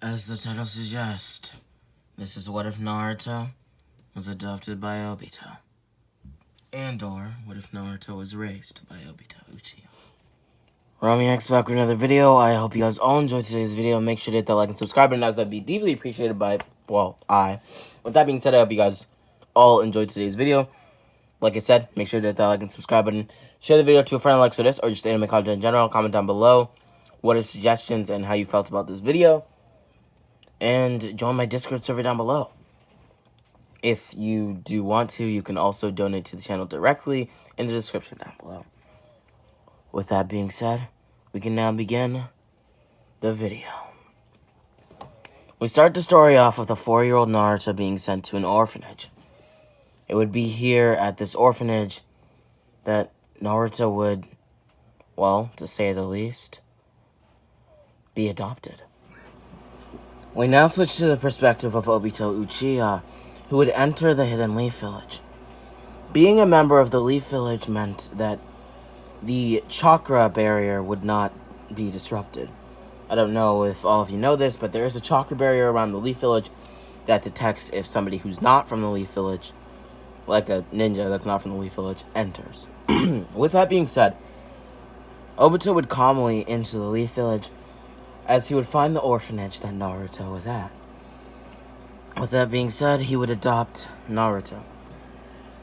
As the title suggests, this is what if Naruto was adopted by Obito. And/or what if Naruto was raised by Obito Uchiha. Rami X back with another video. I hope you guys all enjoyed today's video. Make sure to hit that like and subscribe button, as that'd be deeply appreciated by, well, I. With that being said, I hope you guys all enjoyed today's video. Like I said, make sure to hit that like and subscribe button. Share the video to a friend who likes for this, or just anime content in general. Comment down below what are suggestions and how you felt about this video. And join my Discord server down below. If you do want to, you can also donate to the channel directly in the description down below. With that being said, we can now begin the video. We start the story off with a 4-year-old Naruto being sent to an orphanage. It would be here at this orphanage that Naruto would, well, to say the least, be adopted. We now switch to the perspective of Obito Uchiha, who would enter the Hidden Leaf Village. Being a member of the Leaf Village meant that the chakra barrier would not be disrupted. I don't know if all of you know this, but there is a chakra barrier around the Leaf Village that detects if somebody who's not from the Leaf Village, like a ninja that's not from the Leaf Village, enters. With that being said, Obito would calmly enter the Leaf Village as he would find the orphanage that Naruto was at. With that being said, he would adopt Naruto.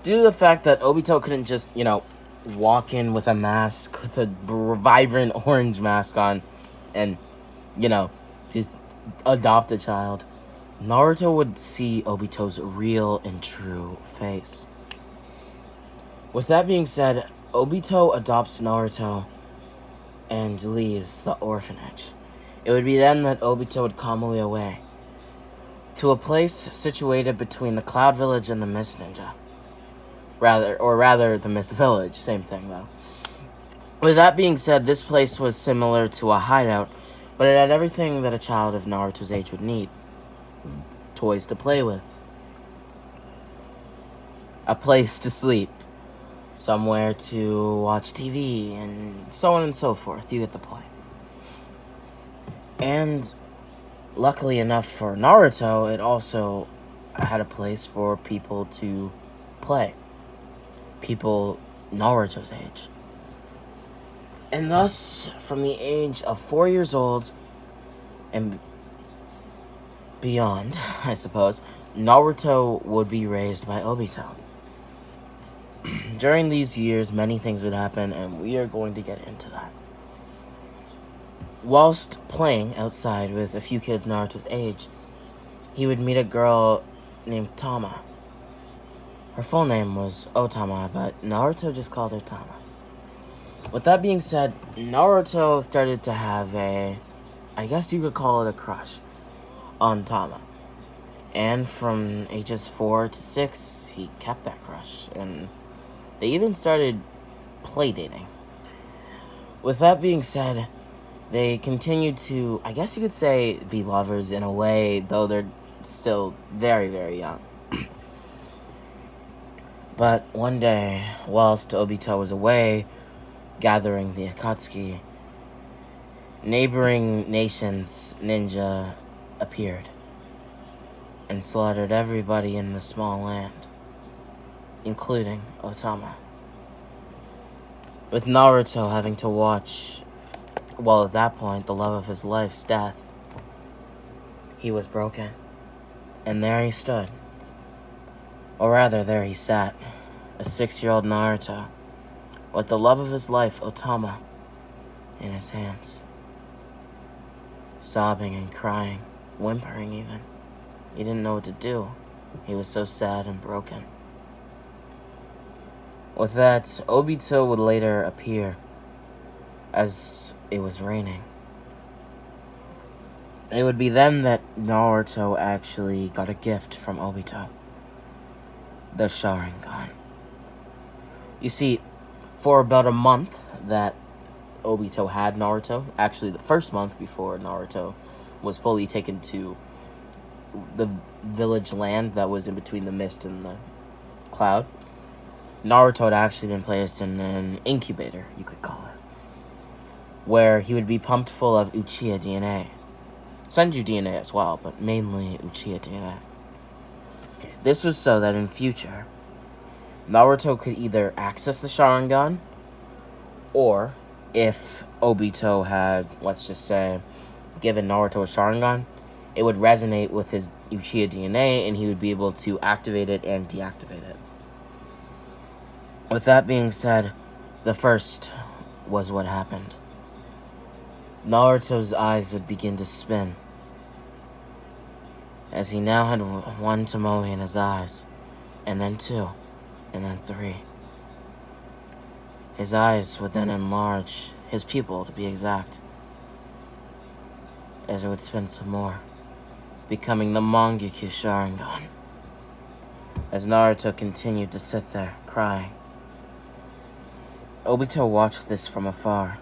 Due to the fact that Obito couldn't just, walk in with a mask, with a vibrant orange mask on, and, just adopt a child, Naruto would see Obito's real and true face. With that being said, Obito adopts Naruto and leaves the orphanage. It would be then that Obito would calmly away to a place situated between the Cloud Village and the Mist Ninja. Rather, the Mist Village. Same thing, though. With that being said, this place was similar to a hideout, but it had everything that a child of Naruto's age would need. Toys to play with. A place to sleep. Somewhere to watch TV, and so on and so forth. You get the point. And luckily enough for Naruto, it also had a place for people to play. People Naruto's age. And thus, from the age of 4 years old and beyond, I suppose, Naruto would be raised by Obito. During these years, many things would happen, and we are going to get into that. Whilst playing outside with a few kids Naruto's age, he would meet a girl named Tama. Her full name was Otama, but Naruto just called her Tama. With that being said, Naruto started to have I guess you could call it a crush on Tama. And from ages 4 to 6, he kept that crush, and they even started playdating. With that being said, they continued to, I guess you could say, be lovers in a way, though they're still very, very young. But one day, whilst Obito was away, gathering the Akatsuki, neighboring nations' ninja appeared and slaughtered everybody in the small land, including Otama. With Naruto having to watch, well, at that point, the love of his life's death, he was broken. And there he stood. Or rather, there he sat, a 6-year-old Naruto, with the love of his life, Otama, in his hands. Sobbing and crying, whimpering even. He didn't know what to do. He was so sad and broken. With that, Obito would later appear as it was raining. It would be then that Naruto actually got a gift from Obito. The Sharingan. You see, for about a month that Obito had Naruto, actually the first month before Naruto was fully taken to the village land that was in between the mist and the cloud, Naruto had actually been placed in an incubator, you could call it, where he would be pumped full of Uchiha DNA. Senju DNA as well, but mainly Uchiha DNA. This was so that in future, Naruto could either access the Sharingan, or if Obito had, let's just say, given Naruto a Sharingan, it would resonate with his Uchiha DNA and he would be able to activate it and deactivate it. With that being said, the first was what happened. Naruto's eyes would begin to spin, as he now had one Tomoe in his eyes, and then two, and then three. His eyes would then enlarge, his pupil to be exact, as it would spin some more, becoming the Mangekyo Sharingan. As Naruto continued to sit there, crying, Obito watched this from afar,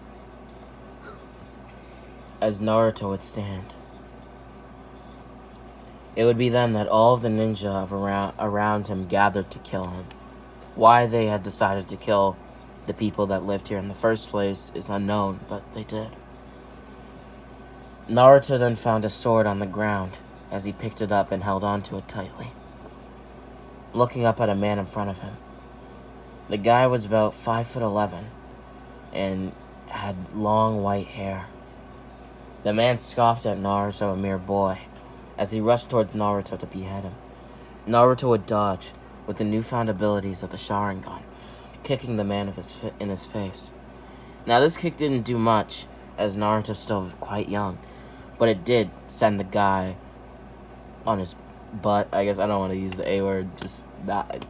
as Naruto would stand. It would be then that all of the ninja around him gathered to kill him. Why they had decided to kill the people that lived here in the first place is unknown, but they did. Naruto then found a sword on the ground as he picked it up and held onto it tightly, looking up at a man in front of him. The guy was about 5'11" and had long white hair. The man scoffed at Naruto, a mere boy, as he rushed towards Naruto to behead him. Naruto would dodge with the newfound abilities of the Sharingan, kicking the man in his face. Now this kick didn't do much, as Naruto's still quite young, but it did send the guy on his butt. I guess I don't want to use the A word, just not.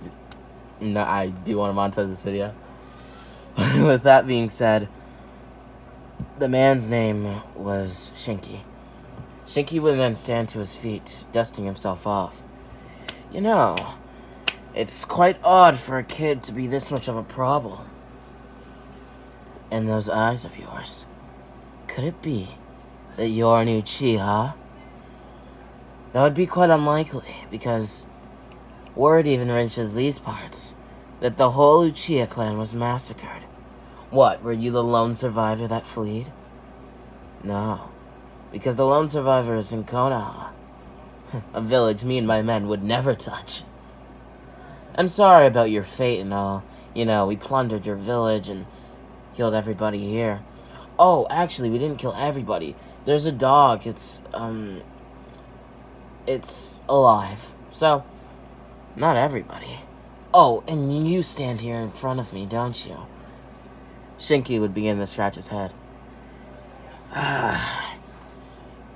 No, I do want to monetize this video. With that being said, the man's name was Shinki. Shinki would then stand to his feet, dusting himself off. You know, it's quite odd for a kid to be this much of a problem. And those eyes of yours, could it be that you're an Uchiha? That would be quite unlikely, because word even reaches these parts that the whole Uchiha clan was massacred. What, were you the lone survivor that fled? No, because the lone survivor is in Konoha, a village me and my men would never touch. I'm sorry about your fate and all. You know, we plundered your village and killed everybody here. Oh, actually, we didn't kill everybody. There's a dog. It's alive. So, not everybody. Oh, and you stand here in front of me, don't you? Shinki would begin to scratch his head.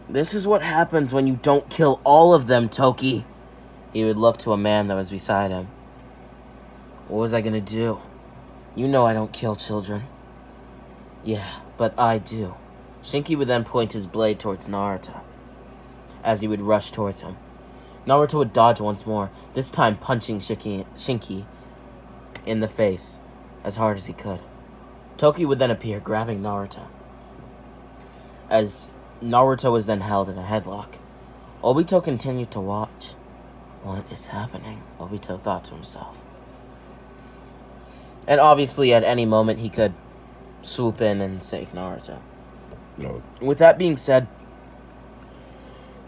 This is what happens when you don't kill all of them, Toki. He would look to a man that was beside him. What was I gonna do? You know I don't kill children. Yeah, but I do. Shinki would then point his blade towards Naruto, as he would rush towards him. Naruto would dodge once more, this time punching Shinki in the face as hard as he could. Toki would then appear, grabbing Naruto, as Naruto was then held in a headlock. Obito continued to watch. What is happening? Obito thought to himself. And obviously, at any moment, he could swoop in and save Naruto. No. With that being said,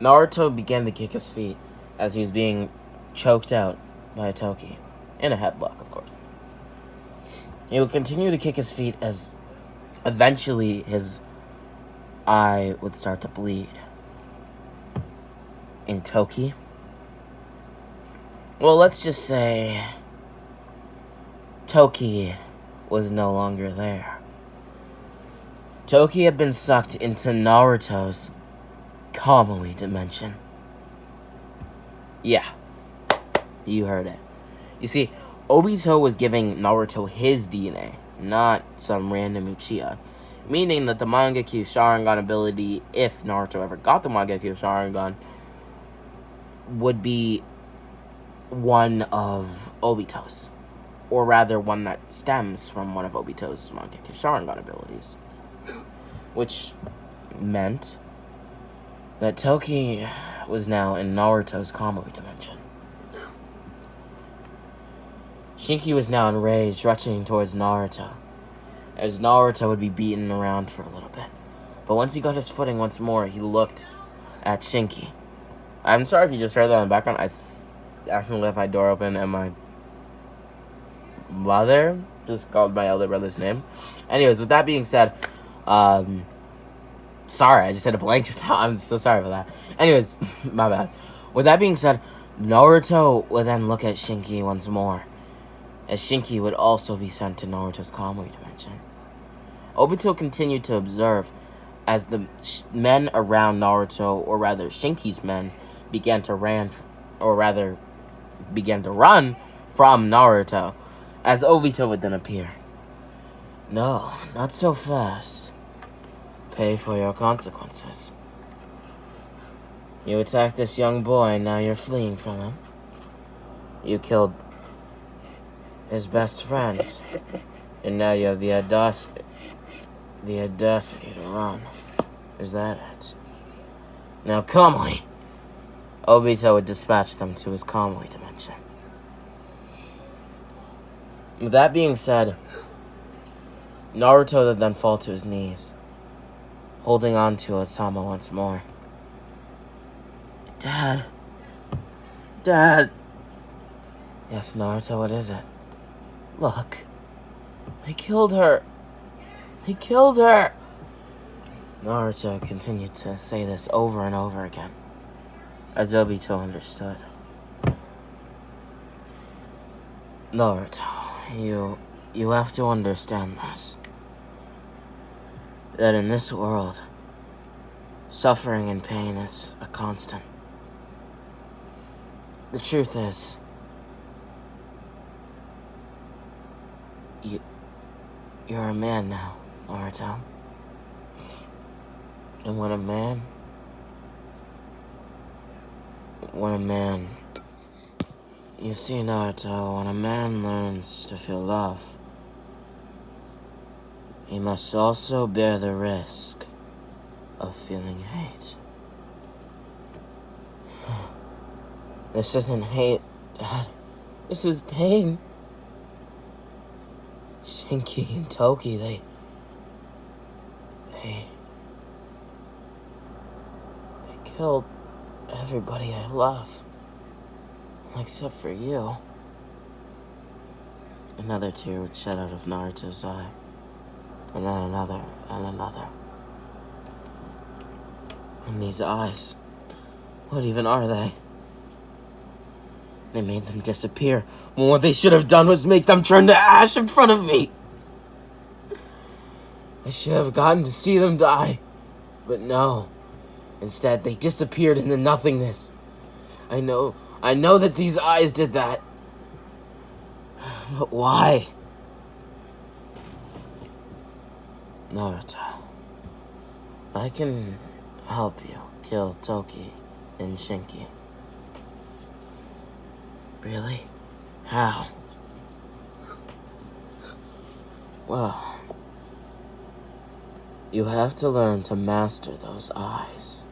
Naruto began to kick his feet as he was being choked out by a Toki. In a headlock, of course. He would continue to kick his feet as eventually his eye would start to bleed. In Toki? Well, let's just say Toki was no longer there. Toki had been sucked into Naruto's Kamui dimension. Yeah, you heard it. You see, Obito was giving Naruto his DNA, not some random Uchiha. Meaning that the Mangekyo Sharingan ability, if Naruto ever got the Mangekyo Sharingan, would be one of Obito's. Or rather, one that stems from one of Obito's Mangekyo Sharingan abilities. Which meant that Toki was now in Naruto's Kamui dimension. Shinki was now enraged, rushing towards Naruto, as Naruto would be beaten around for a little bit. But once he got his footing once more, he looked at Shinki. I'm sorry if you just heard that in the background. I accidentally left my door open and my mother just called my elder brother's name. Anyways, with that being said, sorry, I just had a blank just now. I'm so sorry for that. Anyways, my bad. With that being said, Naruto would then look at Shinki once more, as Shinki would also be sent to Naruto's Kamui dimension. Obito continued to observe as the men around Naruto, or rather Shinki's men, began to run from Naruto, as Obito would then appear. No, not so fast. Pay for your consequences. You attacked this young boy, and now you're fleeing from him. You killed his best friend, and now you have the audacity to run. Is that it? Now, Kamui. Obito would dispatch them to his Kamui dimension. With that being said, Naruto would then fall to his knees, holding on to Otama once more. Dad. Yes, Naruto, what is it? Look. They killed her. Naruto continued to say this over and over again, as Obito understood. Naruto, you have to understand this. That in this world, suffering and pain is a constant. The truth is, you're a man now, Naruto. And when a man, you see, Naruto, when a man learns to feel love, he must also bear the risk of feeling hate. This isn't hate, Dad. This is pain. Shinki and Toki, they killed everybody I love. Except for you. Another tear would shed out of Naruto's eye. And then another, and another. And these eyes, what even are they? They made them disappear, when what they should have done was make them turn to ash in front of me. I should have gotten to see them die. But no. Instead, they disappeared into nothingness. I know that these eyes did that. But why? Naruto, I can help you kill Toki and Shinki. Really? How? Well, you have to learn to master those eyes.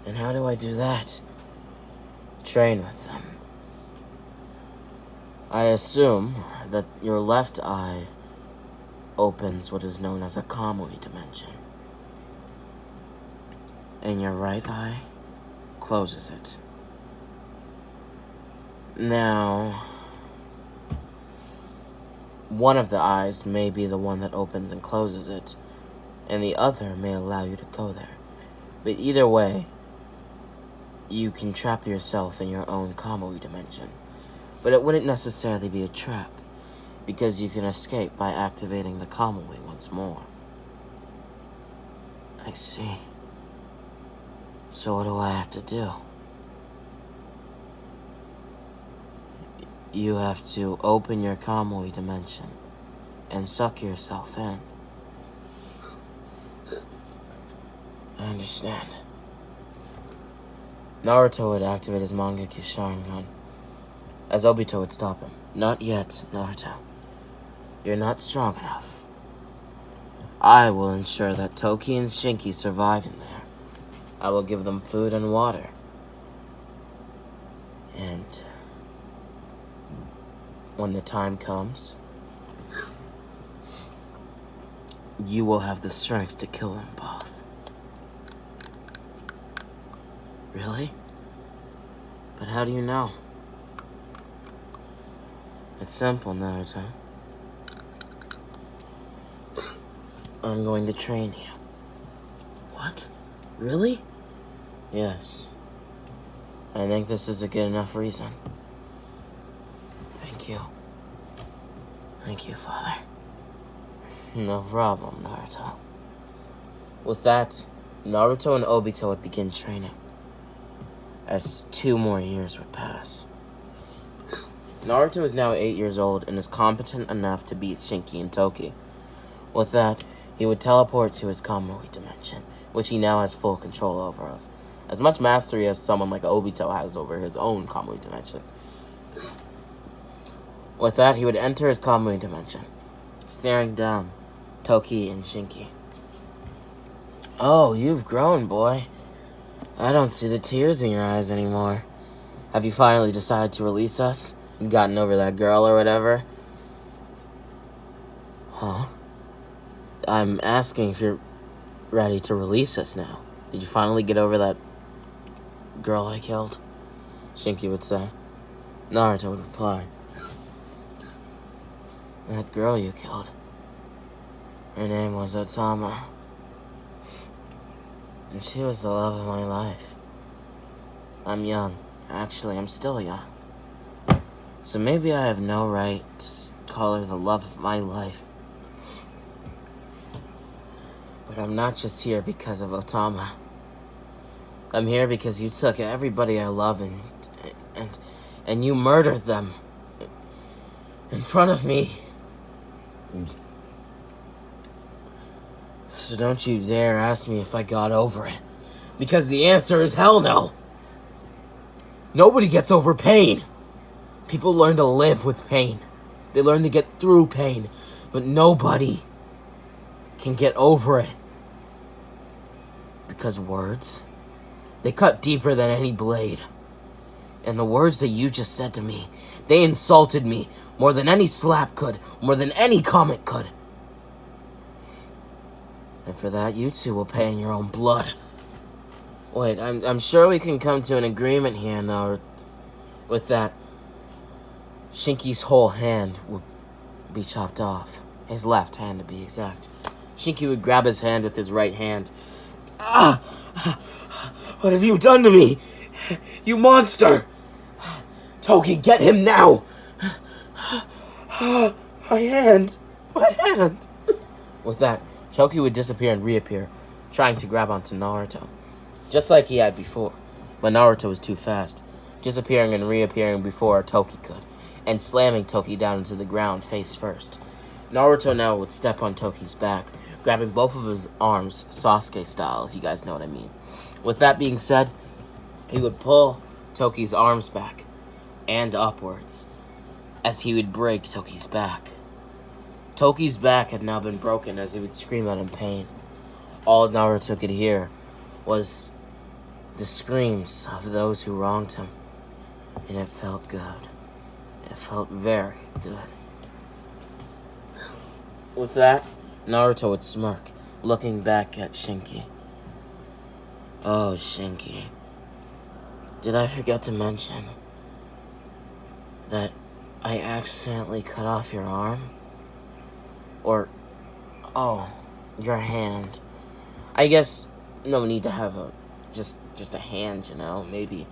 And how do I do that? Train with them. I assume that your left eye opens what is known as a Kamui dimension, and your right eye closes it. Now, one of the eyes may be the one that opens and closes it, and the other may allow you to go there. But either way, you can trap yourself in your own Kamui dimension. But it wouldn't necessarily be a trap, because you can escape by activating the Kamui once more. I see. So what do I have to do? You have to open your Kamui dimension and suck yourself in. I understand. Naruto would activate his Mangekyo Sharingan, as Obito would stop him. Not yet, Naruto. You're not strong enough. I will ensure that Toki and Shinki survive in there. I will give them food and water. And when the time comes, you will have the strength to kill them both. Really? But how do you know? It's simple, Naruto. I'm going to train you. What? Really? Yes. I think this is a good enough reason. Thank you. Thank you, Father. No problem, Naruto. With that, Naruto and Obito would begin training, as 2 more years would pass. Naruto is now 8 years old and is competent enough to beat Shinki and Toki. With that, he would teleport to his Kamui dimension, which he now has full control over of. As much mastery as someone like Obito has over his own Kamui dimension. With that, he would enter his Kamui dimension, staring down Toki and Shinki. Oh, you've grown, boy. I don't see the tears in your eyes anymore. Have you finally decided to release us? You gotten over that girl or whatever? Huh? I'm asking if you're ready to release us now. Did you finally get over that girl I killed? Shinki would say. Naruto would reply. That girl you killed. Her name was Otama. And she was the love of my life. I'm young. Actually, I'm still young. So maybe I have no right to call her the love of my life. But I'm not just here because of Otama. I'm here because you took everybody I love and you murdered them. In front of me. So don't you dare ask me if I got over it. Because the answer is hell no. Nobody gets over pain. People learn to live with pain. They learn to get through pain. But nobody can get over it. Because words, they cut deeper than any blade. And the words that you just said to me, they insulted me more than any slap could, more than any comment could. And for that, you two will pay in your own blood. Wait, I'm sure we can come to an agreement here now. With that, Shinki's whole hand would be chopped off. His left hand, to be exact. Shinki would grab his hand with his right hand. Ah! What have you done to me? You monster! Toki, get him now! My hand! My hand! With that, Toki would disappear and reappear, trying to grab onto Naruto. Just like he had before, but Naruto was too fast, disappearing and reappearing before Toki could, and slamming Toki down into the ground face first. Naruto now would step on Toki's back, grabbing both of his arms, Sasuke style, if you guys know what I mean. With that being said, he would pull Toki's arms back and upwards, as he would break Toki's back. Toki's back had now been broken as he would scream out in pain. All Naruto could hear was the screams of those who wronged him, and it felt good. It felt very good. With that, Naruto would smirk, looking back at Shinki. Oh, Shinki. Did I forget to mention that I accidentally cut off your arm? Or, oh, your hand. I guess no need to have just a hand, you know. Maybe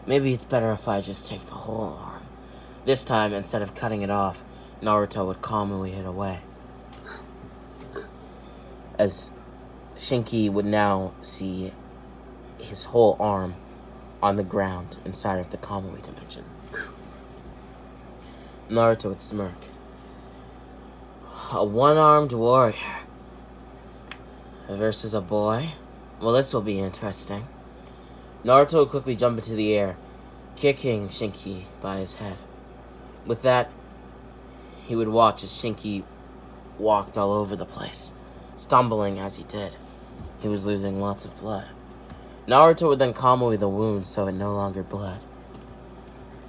it's better if I just take the whole arm. This time, instead of cutting it off, Naruto would calmly it away. As Shinki would now see his whole arm on the ground inside of the Kamui dimension. Naruto would smirk. A one-armed warrior versus a boy? Well, this will be interesting. Naruto would quickly jump into the air, kicking Shinki by his head. With that, he would watch as Shinki walked all over the place, stumbling as he did. He was losing lots of blood. Naruto would then Kamui the wound so it no longer bled.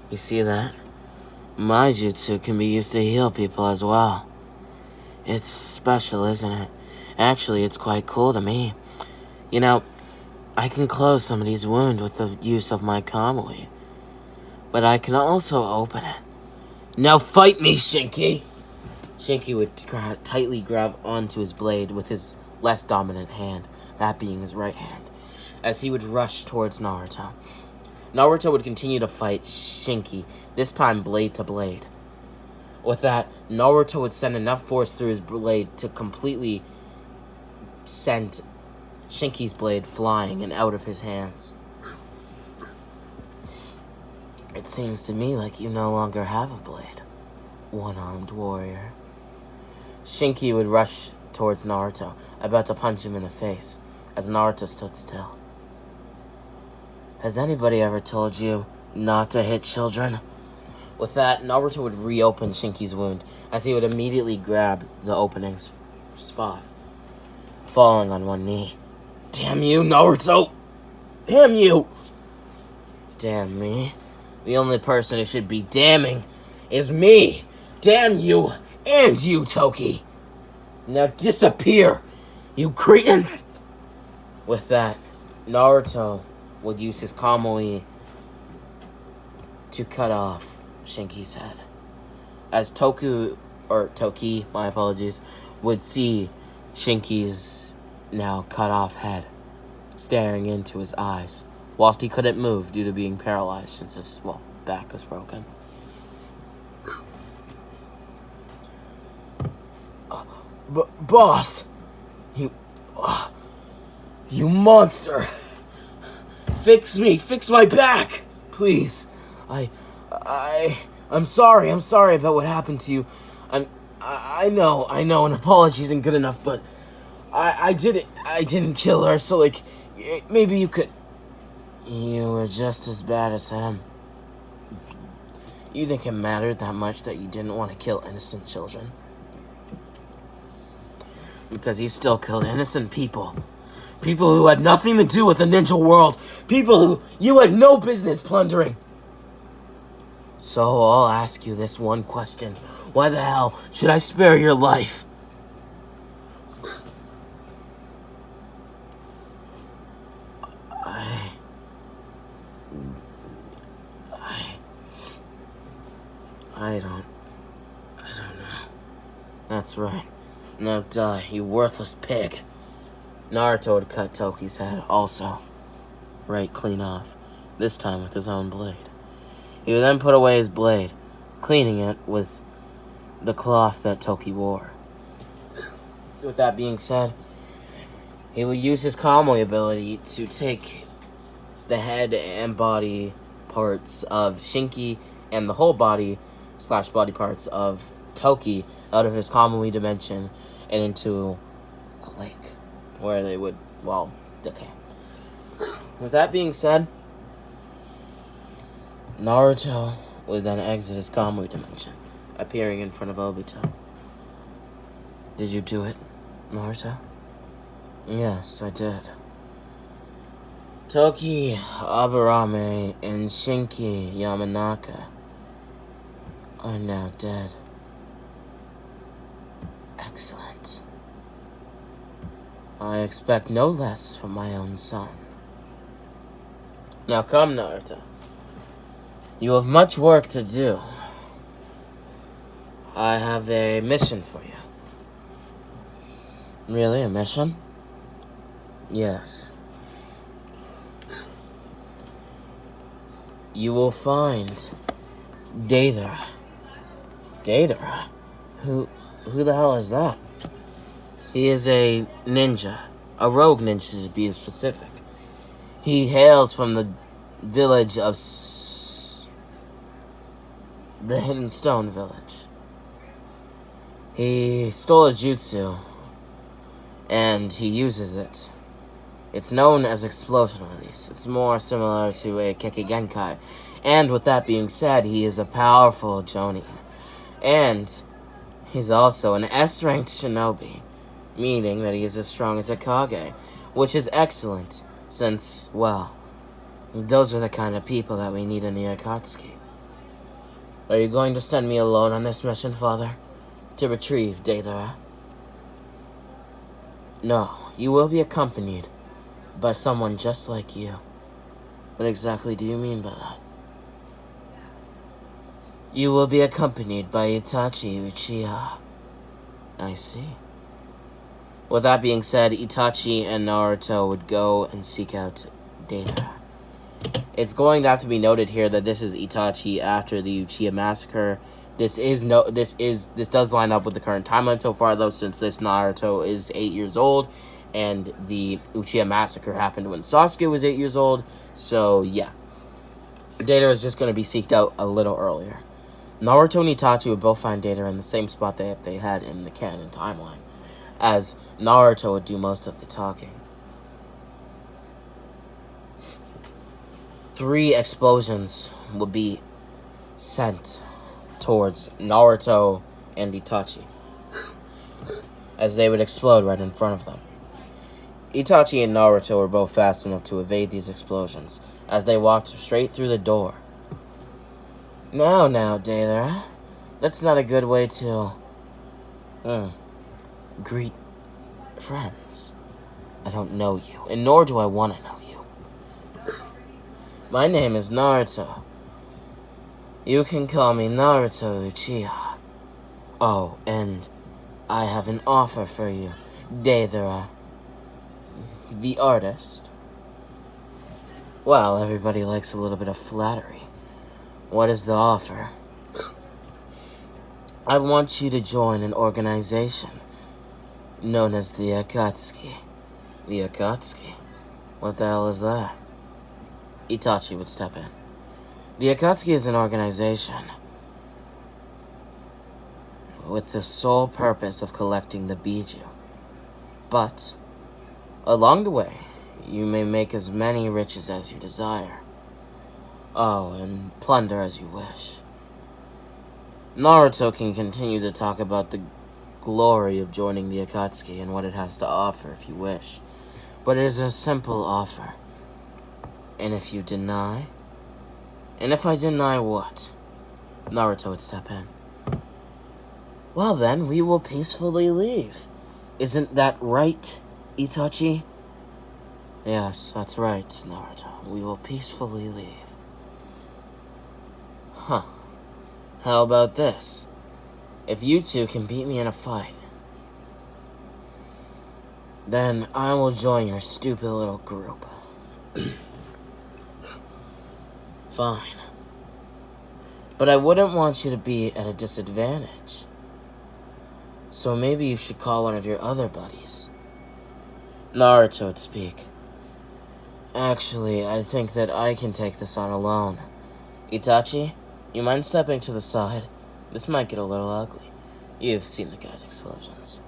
You see that? My jutsu can be used to heal people as well. It's special, isn't it? Actually, it's quite cool to me. You know, I can close somebody's wound with the use of my Kamui, but I can also open it. Now fight me, Shinki! Shinki would tightly grab onto his blade with his less dominant hand, that being his right hand, as he would rush towards Naruto. Naruto would continue to fight Shinki, this time blade to blade. With that, Naruto would send enough force through his blade to completely send Shinki's blade flying and out of his hands. It seems to me like you no longer have a blade, one-armed warrior. Shinki would rush towards Naruto, about to punch him in the face, as Naruto stood still. Has anybody ever told you not to hit children? With that, Naruto would reopen Shinki's wound, as he would immediately grab the opening spot, falling on one knee. Damn you, Naruto! Damn you! Damn me. The only person who should be damning is me! Damn you, and you, Toki! Now disappear, you cretin! With that, Naruto would use his Kamui to cut off Shinki's head. As Toki, my apologies, would see Shinki's now cut off head staring into his eyes, whilst he couldn't move due to being paralyzed since his, back was broken. Boss! You monster! Fix me! Fix my back! Please. I'm sorry about what happened to you. I know an apology isn't good enough, but I didn't kill her, so maybe you could. You were just as bad as him. You think it mattered that much that you didn't want to kill innocent children? Because you still killed innocent people. People who had nothing to do with the ninja world. People who you had no business plundering. So I'll ask you this one question. Why the hell should I spare your life? I don't know. That's right. Now die, you worthless pig. Naruto would cut Toki's head also, right clean off, this time with his own blade. He would then put away his blade, cleaning it with the cloth that Toki wore. With that being said, he would use his Kamui ability to take the head and body parts of Shinki and the whole body / body parts of Toki out of his Kamui dimension and into a lake where they would, decay. With that being said, Naruto would then exit his Kamui dimension, appearing in front of Obito. Did you do it, Naruto? Yes, I did. Toki Aburame and Shinki Yamanaka are now dead. Excellent. I expect no less from my own son. Now come, Naruto. You have much work to do. I have a mission for you. Really, a mission? Yes. You will find Deidara. Deidara? Who the hell is that? He is a ninja. A rogue ninja, to be specific. He hails from the village of the Hidden Stone Village. He stole a jutsu, and he uses it. It's known as explosion release. It's more similar to a Kekigenkai. And with that being said, he is a powerful Jonin. And he's also an S-ranked shinobi, meaning that he is as strong as a Kage, which is excellent, since, those are the kind of people that we need in the Akatsuki. Are you going to send me alone on this mission, Father? To retrieve Deidara? No, you will be accompanied by someone just like you. What exactly do you mean by that? You will be accompanied by Itachi Uchiha. I see. With that being said, Itachi and Naruto would go and seek out Deidara. It's going to have to be noted here that this is Itachi after the Uchiha massacre. This does line up with the current timeline so far, though, since this Naruto is 8 years old, and the Uchiha massacre happened when Sasuke was 8 years old. So yeah, Deidara is just going to be seeked out a little earlier. Naruto and Itachi would both find Deidara in the same spot that they had in the canon timeline, as Naruto would do most of the talking. 3 explosions would be sent towards Naruto and Itachi, as they would explode right in front of them. Itachi and Naruto were both fast enough to evade these explosions, as they walked straight through the door. Now, Deidara, that's not a good way to greet friends. I don't know you, and nor do I want to know you. My name is Naruto. You can call me Naruto Uchiha. Oh, and I have an offer for you, Deidara, the artist. Well, everybody likes a little bit of flattery. What is the offer? I want you to join an organization known as the Akatsuki. The Akatsuki? What the hell is that? Itachi would step in. The Akatsuki is an organization with the sole purpose of collecting the Biju. But, along the way, you may make as many riches as you desire. Oh, and plunder as you wish. Naruto can continue to talk about the glory of joining the Akatsuki and what it has to offer if you wish. But it is a simple offer. And if you deny... And if I deny what? Naruto would step in. Well then, we will peacefully leave. Isn't that right, Itachi? Yes, that's right, Naruto. We will peacefully leave. Huh. How about this? If you two can beat me in a fight, then I will join your stupid little group. Fine. But I wouldn't want you to be at a disadvantage. So maybe you should call one of your other buddies. Naruto would speak. Actually, I think that I can take this on alone. Itachi, you mind stepping to the side? This might get a little ugly. You've seen the guy's explosions.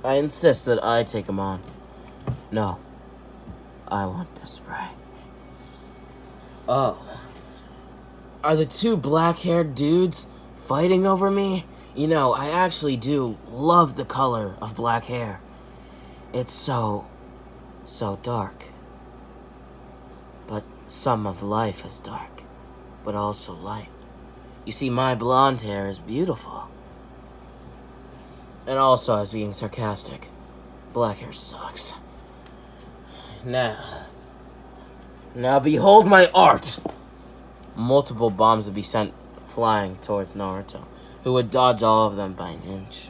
I insist that I take him on. No. I want the spray. Oh. Are the 2 black-haired dudes fighting over me? You know, I actually do love the color of black hair. It's so dark. But some of life is dark, but also light. You see, my blonde hair is beautiful. And also, I was being sarcastic. Black hair sucks. Now behold my art! Multiple bombs would be sent flying towards Naruto, who would dodge all of them by an inch.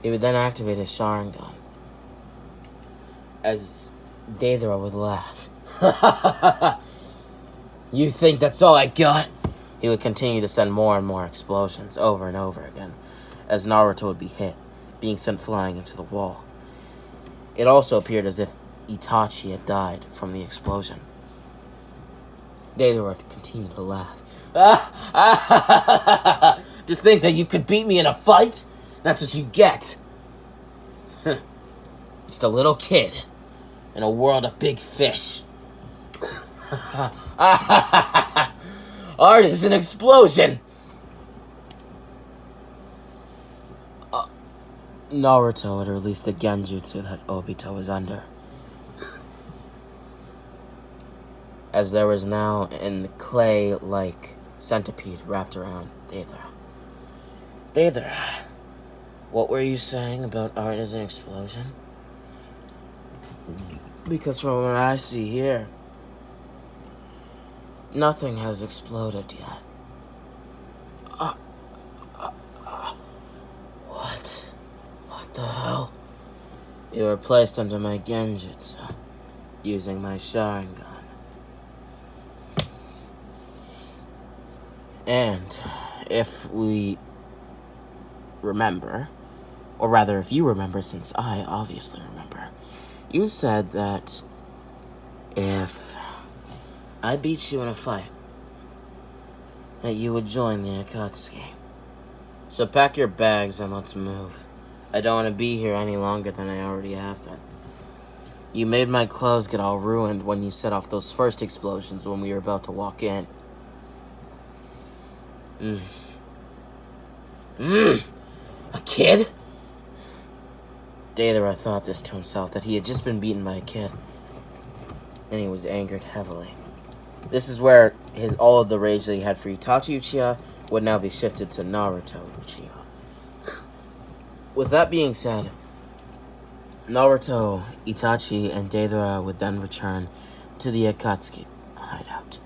He would then activate his Sharingan, as Deidara would laugh. You think that's all I got? He would continue to send more and more explosions over and over again, as Naruto would be hit, being sent flying into the wall. It also appeared as if Itachi had died from the explosion. Deidara would continue to laugh. To think that you could beat me in a fight? That's what you get. Just a little kid in a world of big fish. Art is an explosion. Naruto had released the genjutsu that Obito was under, as there was now an clay-like centipede wrapped around Deidara. Deidara, what were you saying about art as an explosion? Because from what I see here, nothing has exploded yet. What? What the hell? You were placed under my genjutsu, using my Sharingan. And if we remember, or rather if you remember, since I obviously remember, you said that if I beat you in a fight, that you would join the Akatsuki. So pack your bags and let's move. I don't want to be here any longer than I already have been. You made my clothes get all ruined when you set off those first explosions when we were about to walk in. A kid? Deidara thought this to himself, that he had just been beaten by a kid. And he was angered heavily. This is where all of the rage that he had for Itachi Uchiha would now be shifted to Naruto Uchiha. With that being said, Naruto, Itachi, and Deidara would then return to the Akatsuki hideout.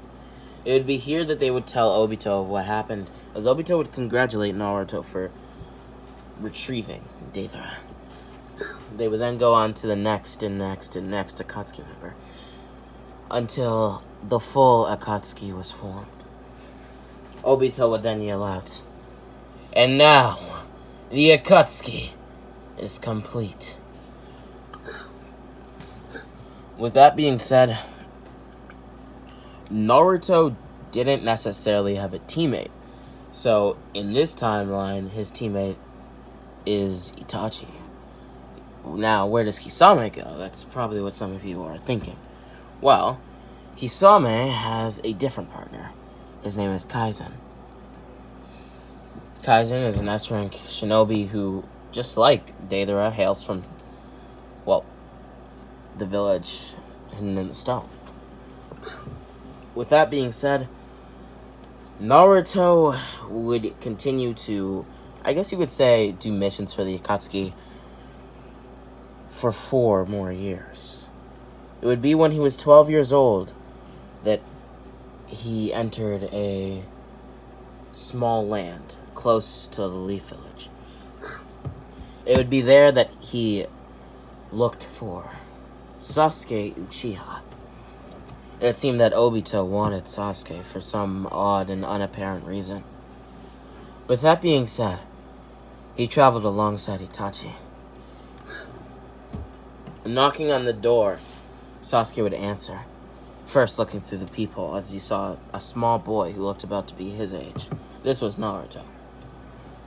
It would be here that they would tell Obito of what happened, as Obito would congratulate Naruto for retrieving Deidara. They would then go on to the next and next and next Akatsuki member, until the full Akatsuki was formed. Obito would then yell out, "And now, the Akatsuki is complete." With that being said, Naruto didn't necessarily have a teammate. So, in this timeline, his teammate is Itachi. Now, where does Kisame go? That's probably what some of you are thinking. Well, Kisame has a different partner. His name is Kaizen. Kaizen is an S-rank shinobi who, just like Deidara, hails from, well, the village hidden in the stone. With that being said, Naruto would continue to, I guess you could say, do missions for the Akatsuki for 4 more years. It would be when he was 12 years old that he entered a small land close to the Leaf Village. It would be there that he looked for Sasuke Uchiha. It seemed that Obito wanted Sasuke for some odd and unapparent reason. With that being said, he traveled alongside Itachi. Knocking on the door, Sasuke would answer, first looking through the people as he saw a small boy who looked about to be his age. This was Naruto.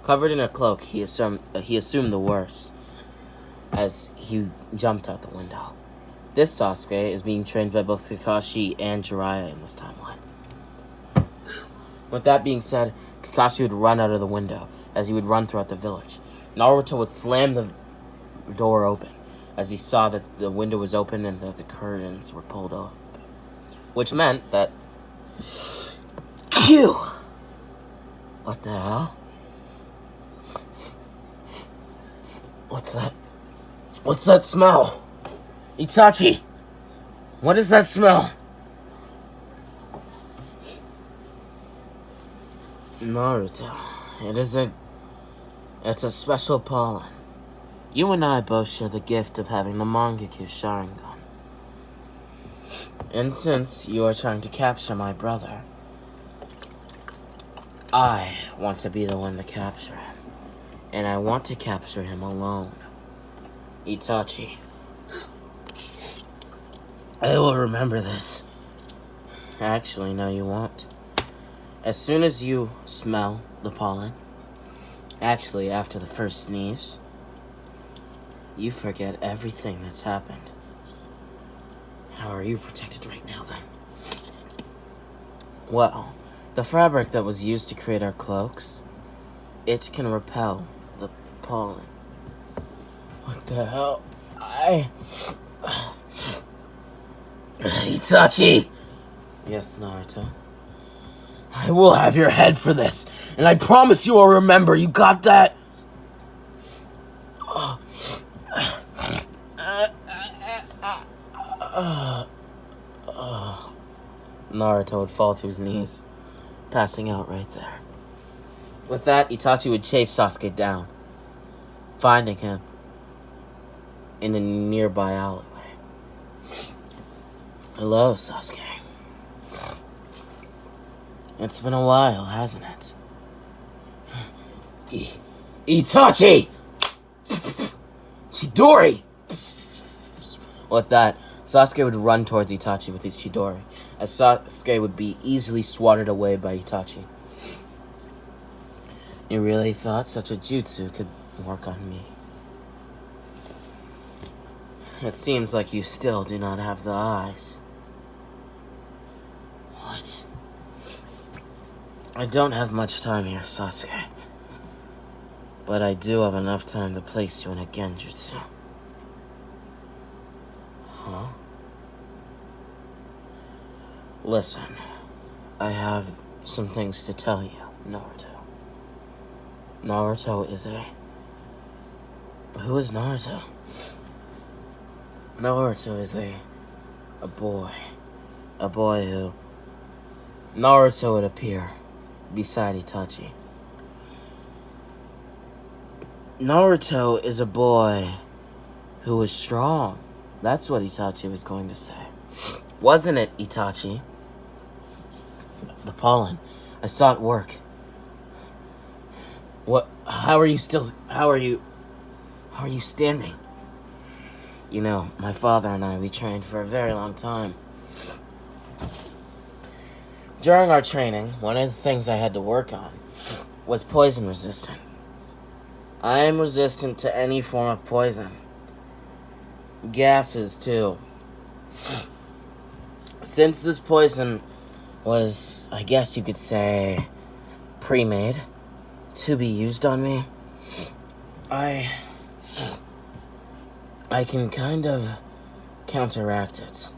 Covered in a cloak, he assumed the worst as he jumped out the window. This Sasuke is being trained by both Kakashi and Jiraiya in this timeline. With that being said, Kakashi would run out of the window as he would run throughout the village. Naruto would slam the door open as he saw that the window was open and that the curtains were pulled up. Which meant that... Phew! What the hell? What's that? What's that smell? Itachi! What is that smell? Naruto. It's a special pollen. You and I both share the gift of having the Mangekyou Sharingan. And since you are trying to capture my brother, I want to be the one to capture him. And I want to capture him alone. Itachi. I will remember this. Actually, no, you won't. As soon as you smell the pollen, actually, after the first sneeze, you forget everything that's happened. How are you protected right now, then? Well, the fabric that was used to create our cloaks, it can repel the pollen. What the hell? Itachi! Yes, Naruto? I will have your head for this, and I promise you will remember. You got that? Naruto would fall to his knees, passing out right there. With that, Itachi would chase Sasuke down, finding him in a nearby alleyway. Hello, Sasuke. It's been a while, hasn't it? Itachi! Chidori! With that, Sasuke would run towards Itachi with his Chidori, as Sasuke would be easily swatted away by Itachi. You really thought such a jutsu could work on me? It seems like you still do not have the eyes. What? I don't have much time here, Sasuke. But I do have enough time to place you in a genjutsu. Huh? Listen, I have some things to tell you, Naruto. Naruto is a... Who is Naruto? Naruto is a boy. A boy who... Naruto would appear beside Itachi. Naruto is a boy who is strong. That's what Itachi was going to say. Wasn't it, Itachi? The pollen. I saw it work. What? How are you standing? You know, my father and I, we trained for a very long time. During our training, one of the things I had to work on was poison resistance. I am resistant to any form of poison. Gases, too. Since this poison was, I guess you could say, pre-made to be used on me, I can kind of counteract it.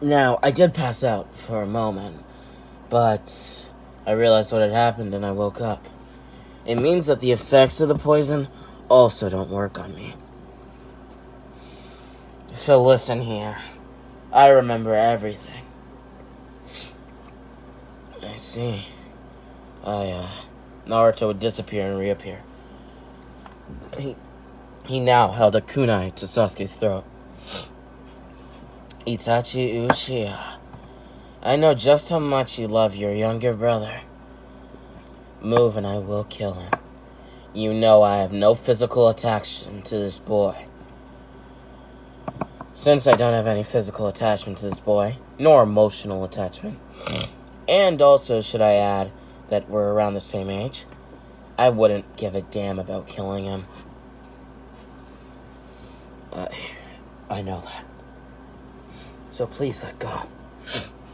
Now, I did pass out for a moment, but I realized what had happened and I woke up. It means that the effects of the poison also don't work on me. So listen here. I remember everything. I see. Naruto would disappear and reappear. He now held a kunai to Sasuke's throat. Itachi Uchiha, I know just how much you love your younger brother. Move and I will kill him. You know I have no physical attachment to this boy. Since I don't have any physical attachment to this boy, nor emotional attachment, and also should I add that we're around the same age, I wouldn't give a damn about killing him. I know that. So please let go.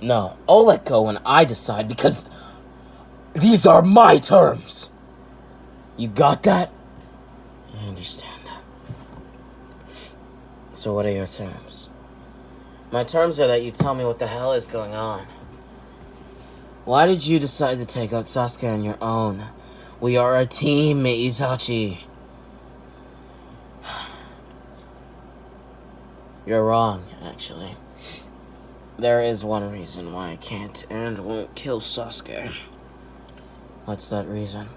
No, I'll let go when I decide because these are my terms. You got that? I understand. So what are your terms? My terms are that you tell me what the hell is going on. Why did you decide to take out Sasuke on your own? We are a team, Itachi. You're wrong, actually. There is one reason why I can't and won't kill Sasuke. What's that reason?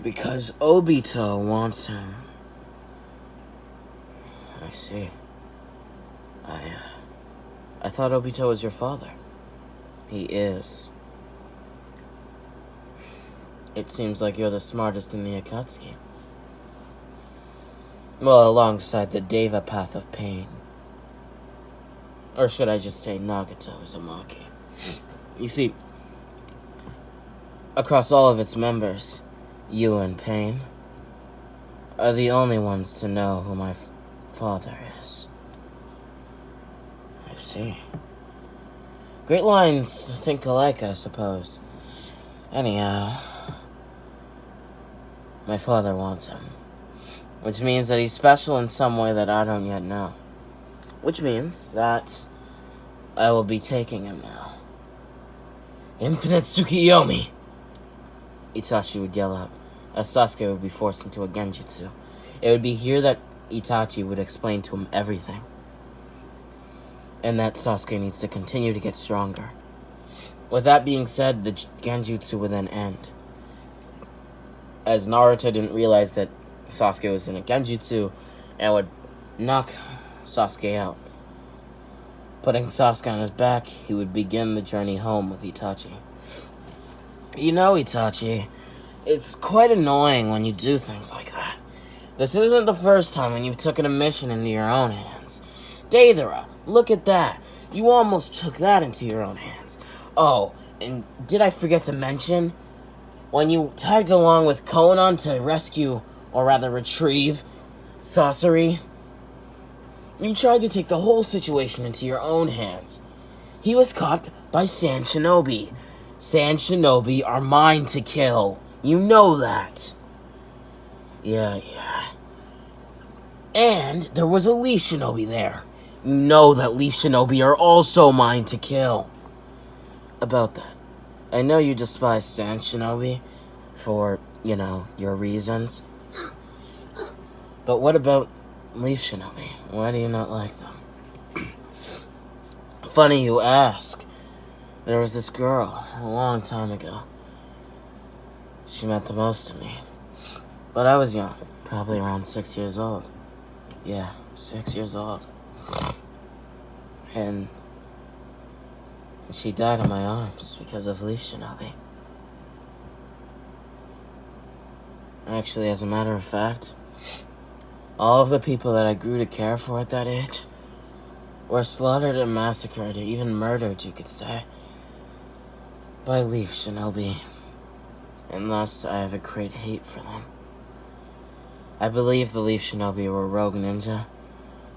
Because Obito wants him. I see. I thought Obito was your father. He is. It seems like you're the smartest in the Akatsuki. Well, alongside the Deva path of pain. Or should I just say Nagato Uzumaki? You see, across all of its members, you and Pain are the only ones to know who my father is. I see. Great lines think alike, I suppose. Anyhow, my father wants him. Which means that he's special in some way that I don't yet know. Which means that I will be taking him now. Infinite Tsukiyomi! Itachi would yell out, as Sasuke would be forced into a genjutsu. It would be here that Itachi would explain to him everything. and that Sasuke needs to continue to get stronger. With that being said, the Genjutsu would then end. As Naruto didn't realize that Sasuke was in a Genjutsu and would knock Sasuke out. Putting Sasuke on his back, he would begin the journey home with Itachi. You know, Itachi, it's quite annoying when you do things like that. This isn't the first time when you've taken a mission into your own hands. Deidara, look at that. You almost took that into your own hands. Oh, and did I forget to mention? When you tagged along with Konan to rescue, or rather retrieve, Sasori, you tried to take the whole situation into your own hands. He was caught by Sand Shinobi. Sand Shinobi are mine to kill. You know that. Yeah. And there was a Lee Shinobi there. You know that Lee Shinobi are also mine to kill. About that, I know you despise Sand Shinobi for, your reasons. But what about Leaf Shinobi? Why do you not like them? Funny you ask. There was this girl a long time ago. She meant the most to me. But I was young, probably around 6 years old. Yeah, 6 years old. And she died in my arms because of Leaf Shinobi. Actually, as a matter of fact, all of the people that I grew to care for at that age were slaughtered and massacred, or even murdered, you could say, by Leaf Shinobi. And thus, I have a great hate for them. I believe the Leaf Shinobi were rogue ninja,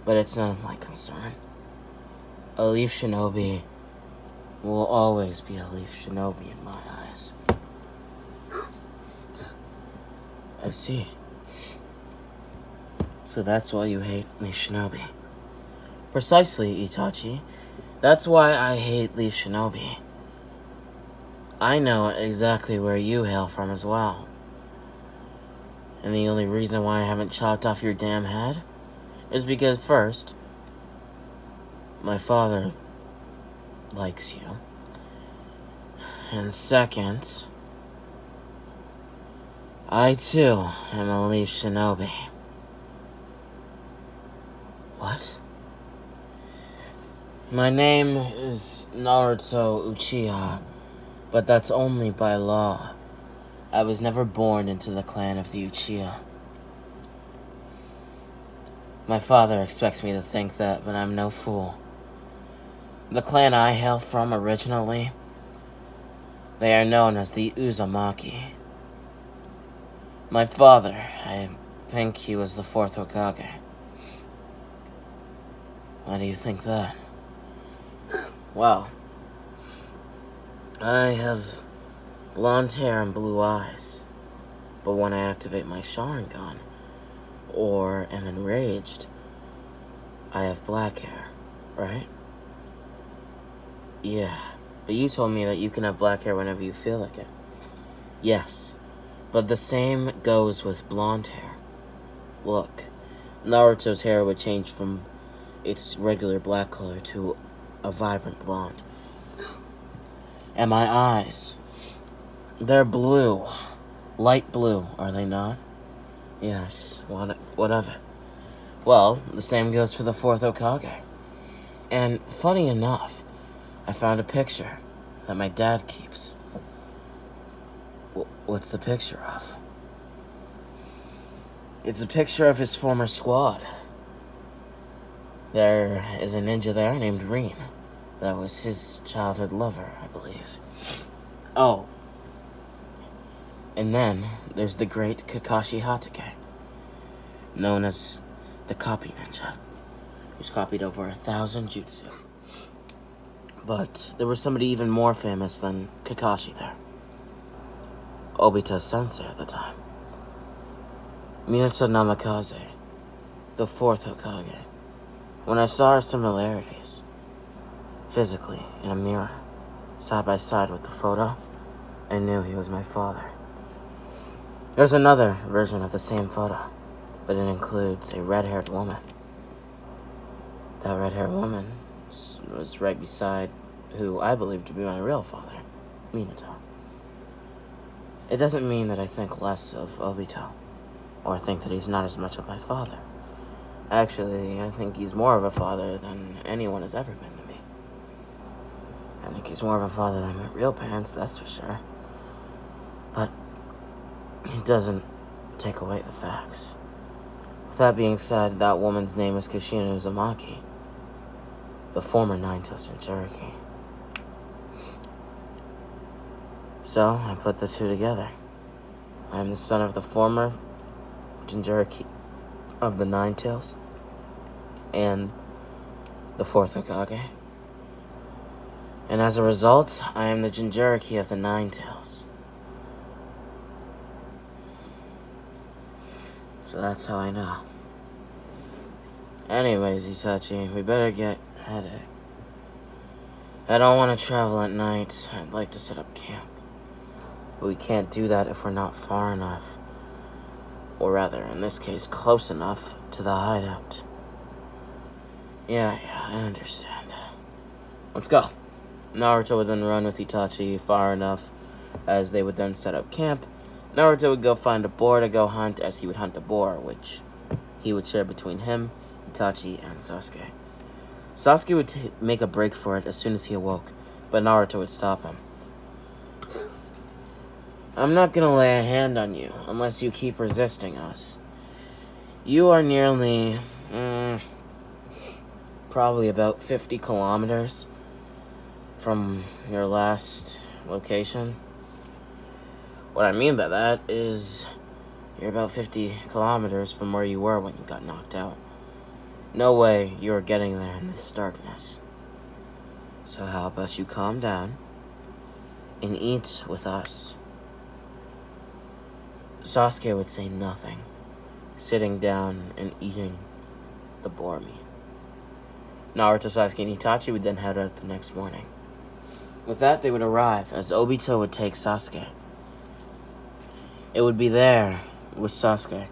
but it's none of my concern. A Leaf Shinobi will always be a Leaf Shinobi in my eyes. I see. So that's why you hate Leaf Shinobi. Precisely, Itachi. That's why I hate Leaf Shinobi. I know exactly where you hail from as well. And the only reason why I haven't chopped off your damn head is because, first, my father likes you. And second, I too am a Leaf Shinobi. What? My name is Naruto Uchiha, but that's only by law. I was never born into the clan of the Uchiha. My father expects me to think that, but I'm no fool. The clan I hail from originally, they are known as the Uzumaki. My father, I think he was the 4th Hokage. Why do you think that? Well, I have blonde hair and blue eyes, but when I activate my Sharingan, or am enraged, I have black hair, right? Yeah, but you told me that you can have black hair whenever you feel like it. Yes, but the same goes with blonde hair. Look, Naruto's hair would change from its regular black color to a vibrant blonde. And my eyes, they're blue. Light blue, are they not? Yes, what of it? Well, the same goes for the 4th Hokage. And funny enough, I found a picture that my dad keeps. What's the picture of? It's a picture of his former squad. There is a ninja there named Rin. That was his childhood lover, I believe. Oh. And then there's the great Kakashi Hatake, known as the Copy Ninja, who's copied over 1,000 jutsu. But there was somebody even more famous than Kakashi there. Obito Sensei at the time. Minato Namikaze, the 4th Hokage. When I saw our similarities, physically, in a mirror, side by side with the photo, I knew he was my father. There's another version of the same photo, but it includes a red-haired woman. That red-haired woman was right beside who I believe to be my real father, Minato. It doesn't mean that I think less of Obito, or think that he's not as much of my father. Actually, I think he's more of a father than anyone has ever been to me. I think he's more of a father than my real parents, that's for sure. But it doesn't take away the facts. With that being said, that woman's name is Kushina Uzumaki, the former Nine-Tails Jinchuriki. So, I put the two together. I am the son of the former Jinchuriki of the Nine-Tails and the fourth Hokage. And as a result, I am the Jinchuriki of the Nine-Tails. So that's how I know. Anyways, Itachi, we better get headed. I don't want to travel at night. I'd like to set up camp. But we can't do that if we're not far enough. Or rather, in this case, close enough to the hideout. Yeah, I understand. Let's go. Naruto would then run with Itachi far enough as they would then set up camp. Naruto would go find a boar to go hunt as he would hunt a boar, which he would share between him, Itachi, and Sasuke. Sasuke would make a break for it as soon as he awoke, but Naruto would stop him. I'm not gonna lay a hand on you unless you keep resisting us. You are nearly, probably about 50 kilometers from your last location. What I mean by that is you're about 50 kilometers from where you were when you got knocked out. No way you are getting there in this darkness. So how about you calm down and eat with us? Sasuke would say nothing, sitting down and eating the boar meat. Naruto, Sasuke, and Itachi would then head out the next morning. With that, they would arrive as Obito would take Sasuke. It would be there with Sasuke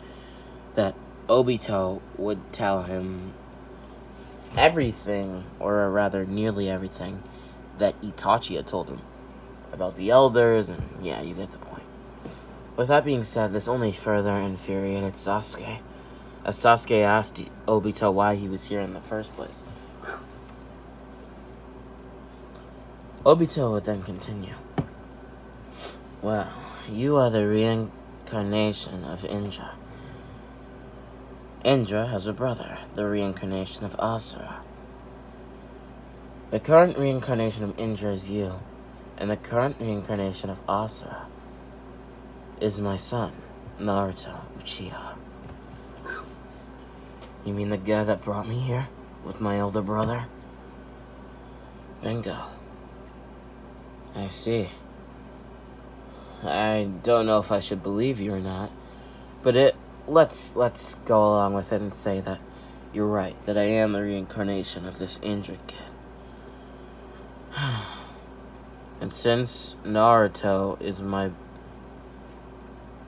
that Obito would tell him everything, or rather nearly everything, that Itachi had told him about the elders, and yeah, you get the point. With that being said, this only further infuriated Sasuke, as Sasuke asked Obito why he was here in the first place. Obito would then continue. Well, you are the reincarnation of Indra. Indra has a brother, the reincarnation of Asura. The current reincarnation of Indra is you, and the current reincarnation of Asura is my son, Naruto Uchiha. You mean the guy that brought me here with my elder brother? Bingo. I see. I don't know if I should believe you or not, but let's go along with it and say that you're right, that I am the reincarnation of this Indra kid. And since Naruto is my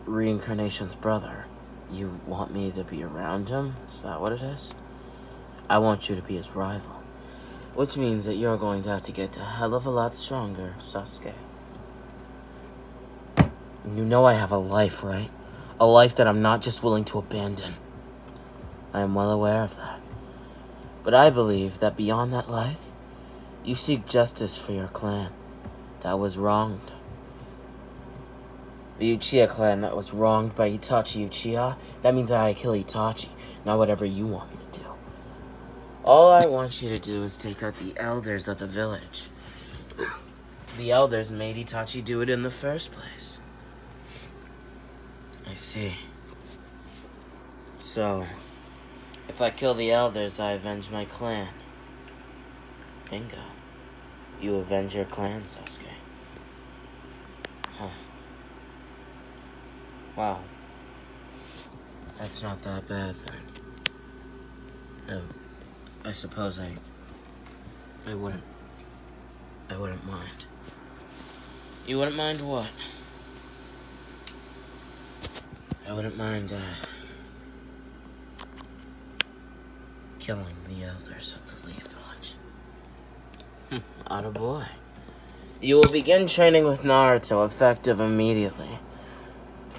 reincarnation's brother, you want me to be around him? Is that what it is? I want you to be his rival. Which means that you're going to have to get a hell of a lot stronger, Sasuke. You know I have a life, right? A life that I'm not just willing to abandon. I am well aware of that. But I believe that beyond that life, you seek justice for your clan that was wronged. The Uchiha clan that was wronged by Itachi Uchiha, that means that I kill Itachi, not whatever you want me to do. All I want you to do is take out the elders of the village. The elders made Itachi do it in the first place. I see. So, if I kill the elders, I avenge my clan. Bingo. You avenge your clan, Sasuke. Huh. Wow. That's not that bad then. No, I suppose I wouldn't mind. You wouldn't mind what? I wouldn't mind, killing the elders of the Leaf Village. Attaboy. You will begin training with Naruto, effective immediately.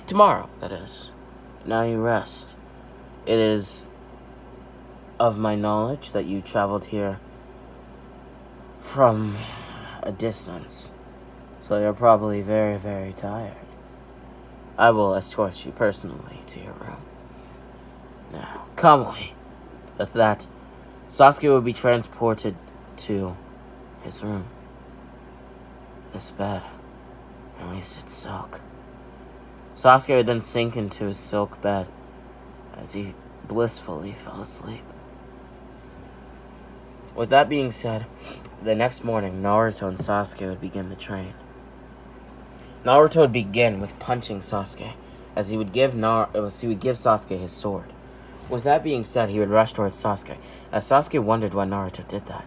Tomorrow, that is. Now you rest. It is of my knowledge that you traveled here from a distance, so you're probably very, very tired. I will escort you personally to your room. Now, come away. With that, Sasuke will be transported to his room. This bed, at least it's silk. Sasuke would then sink into his silk bed as he blissfully fell asleep. With that being said, the next morning, Naruto and Sasuke would begin to train. Naruto would begin with punching Sasuke, as he would give Sasuke his sword. With that being said, he would rush towards Sasuke, as Sasuke wondered why Naruto did that.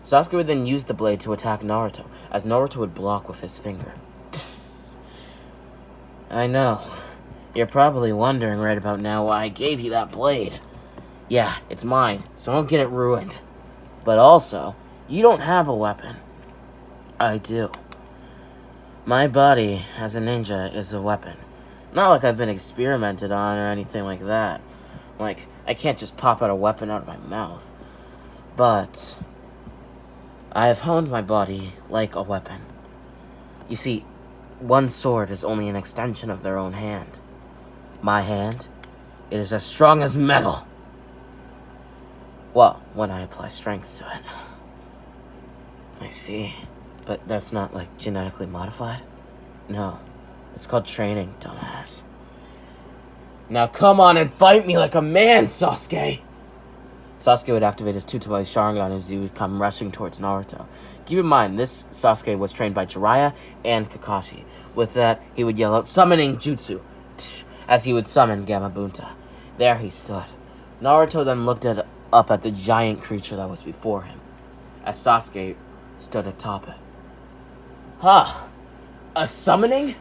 Sasuke would then use the blade to attack Naruto, as Naruto would block with his finger. I know. You're probably wondering right about now why I gave you that blade. Yeah, it's mine, so don't get it ruined. But also, you don't have a weapon. I do. My body, as a ninja, is a weapon. Not like I've been experimented on or anything like that. Like, I can't just pop out a weapon out of my mouth. But I have honed my body like a weapon. You see, one sword is only an extension of their own hand. My hand, it is as strong as metal. Well, when I apply strength to it. I see. But that's not, like, genetically modified? No. It's called training, dumbass. Now come on and fight me like a man, Sasuke! Sasuke would activate his Tsutomu Sharingan as he would come rushing towards Naruto. Keep in mind, this Sasuke was trained by Jiraiya and Kakashi. With that, he would yell out, "Summoning Jutsu!" as he would summon Gamabunta. There he stood. Naruto then looked up at the giant creature that was before him, as Sasuke stood atop it. Huh. A summoning?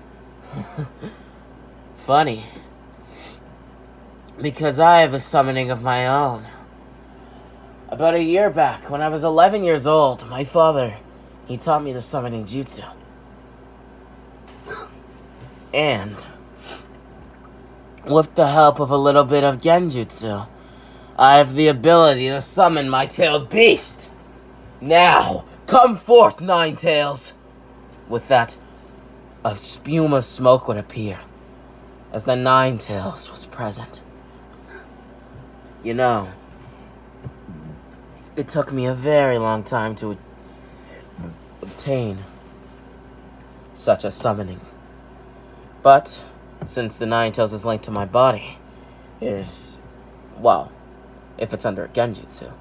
Funny. Because I have a summoning of my own. About a year back, when I was 11 years old, my father, he taught me the summoning jutsu. And with the help of a little bit of genjutsu, I have the ability to summon my tailed beast. Now, come forth, Nine Tails. With that, a spume of smoke would appear, as the Nine Tails was present. You know, it took me a very long time to obtain such a summoning. But, since the Nine Tails is linked to my body, it is, well, if it's under a genjutsu,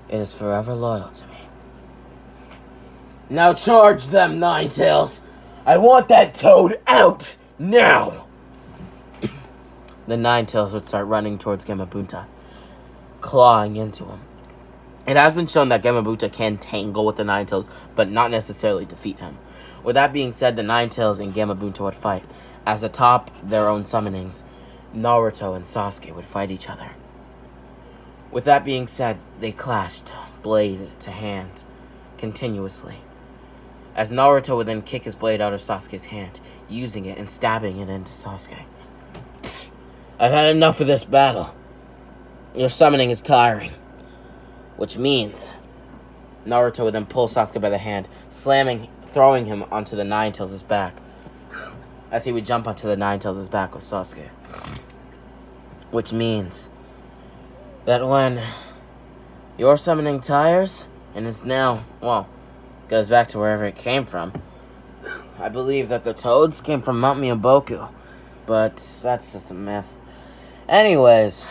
it is forever loyal to me. Now charge them, Nine Tails! I want that toad out, now! The Nine Tails would start running towards Gamabunta, clawing into him. It has been shown that Gamabunta can tangle with the Nine Tails, but not necessarily defeat him. With that being said, the Nine Tails and Gamabunta would fight. As atop their own summonings, Naruto and Sasuke would fight each other. With that being said, they clashed, blade to hand, continuously. As Naruto would then kick his blade out of Sasuke's hand, using it and stabbing it into Sasuke. I've had enough of this battle. Your summoning is tiring. Which means Naruto would then pull Sasuke by the hand, throwing him onto the Nine Tails' back, as he would jump onto the Nine Tails' back with Sasuke. Which means that when your summoning tires and is now, well, goes back to wherever it came from, I believe that the toads came from Mount Miyaboku, but that's just a myth. Anyways,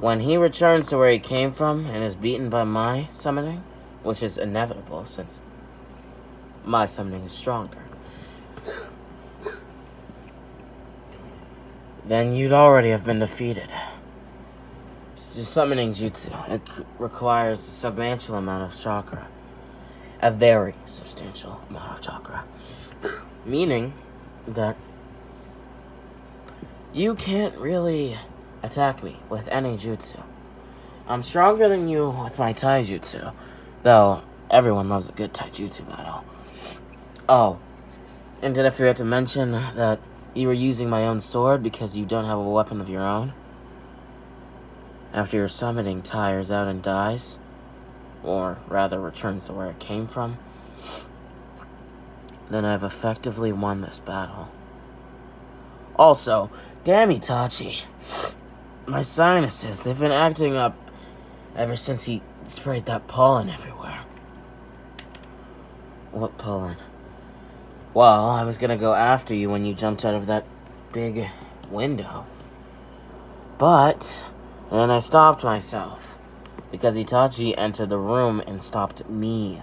when he returns to where he came from and is beaten by my summoning, which is inevitable since my summoning is stronger, then you'd already have been defeated. Summoning jutsu, it requires a substantial amount of chakra. A very substantial amount of chakra. Meaning that you can't really attack me with any jutsu. I'm stronger than you with my taijutsu, though Everyone loves a good taijutsu battle. Oh, and did I forget to mention that you were using my own sword because you don't have a weapon of your own? After your summoning tires out and dies, or rather returns to where it came from, then I've effectively won this battle. Also, damn Itachi. My sinuses, they've been acting up ever since he sprayed that pollen everywhere. What pollen? Well, I was gonna go after you when you jumped out of that big window. But then I stopped myself because Itachi entered the room and stopped me.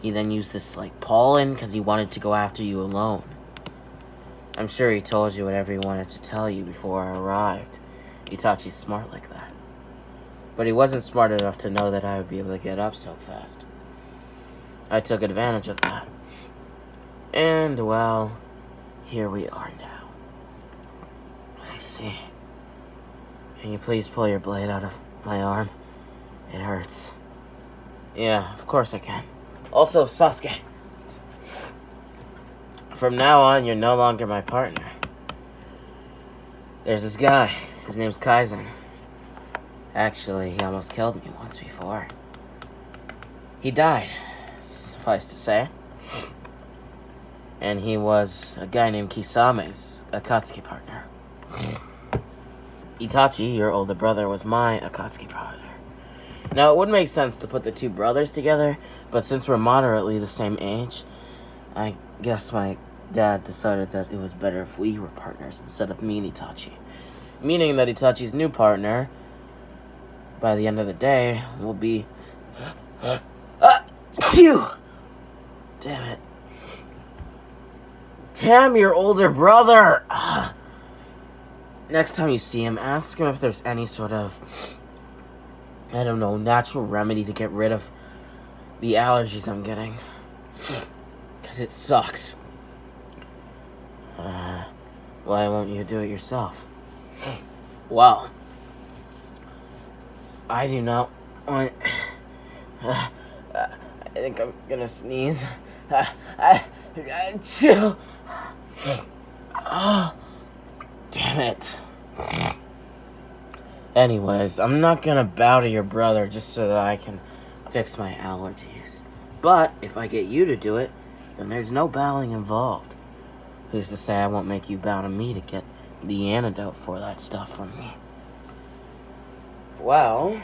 He then used this, pollen because he wanted to go after you alone. I'm sure he told you whatever he wanted to tell you before I arrived. Itachi's smart like that. But he wasn't smart enough to know that I would be able to get up so fast. I took advantage of that. And, well, here we are now. I see. Can you please pull your blade out of my arm? It hurts. Yeah, of course I can. Also, Sasuke. From now on, you're no longer my partner. There's this guy. His name's Kaizen. Actually, he almost killed me once before. He died, suffice to say. And he was a guy named Kisame's Akatsuki partner. Itachi, your older brother, was my Akatsuki partner. Now, it would make sense to put the two brothers together, but since we're moderately the same age, I guess my dad decided that it was better if we were partners instead of me and Itachi. Meaning that Itachi's new partner, by the end of the day, will be... Phew! Damn it. Damn your older brother! Next time you see him, ask him if there's any sort of, I don't know, natural remedy to get rid of the allergies I'm getting. Because it sucks. Why won't you do it yourself? Well, I do not want... I think I'm gonna sneeze. Chill. Oh, damn it. Anyways, I'm not gonna bow to your brother just so that I can fix my allergies. But if I get you to do it, then there's no bowing involved. Who's to say I won't make you bow to me to get the antidote for that stuff from me? Well,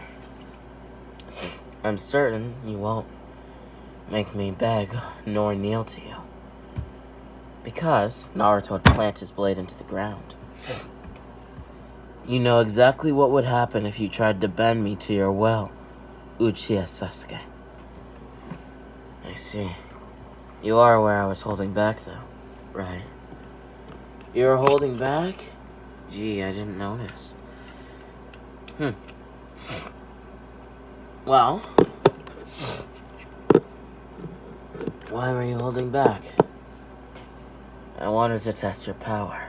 I'm certain you won't make me beg nor kneel to you. Because Naruto would plant his blade into the ground. You know exactly what would happen if you tried to bend me to your will, Uchiha Sasuke. I see. You are aware I was holding back, though, right? You were holding back? Gee, I didn't notice. Well, why were you holding back? I wanted to test your power.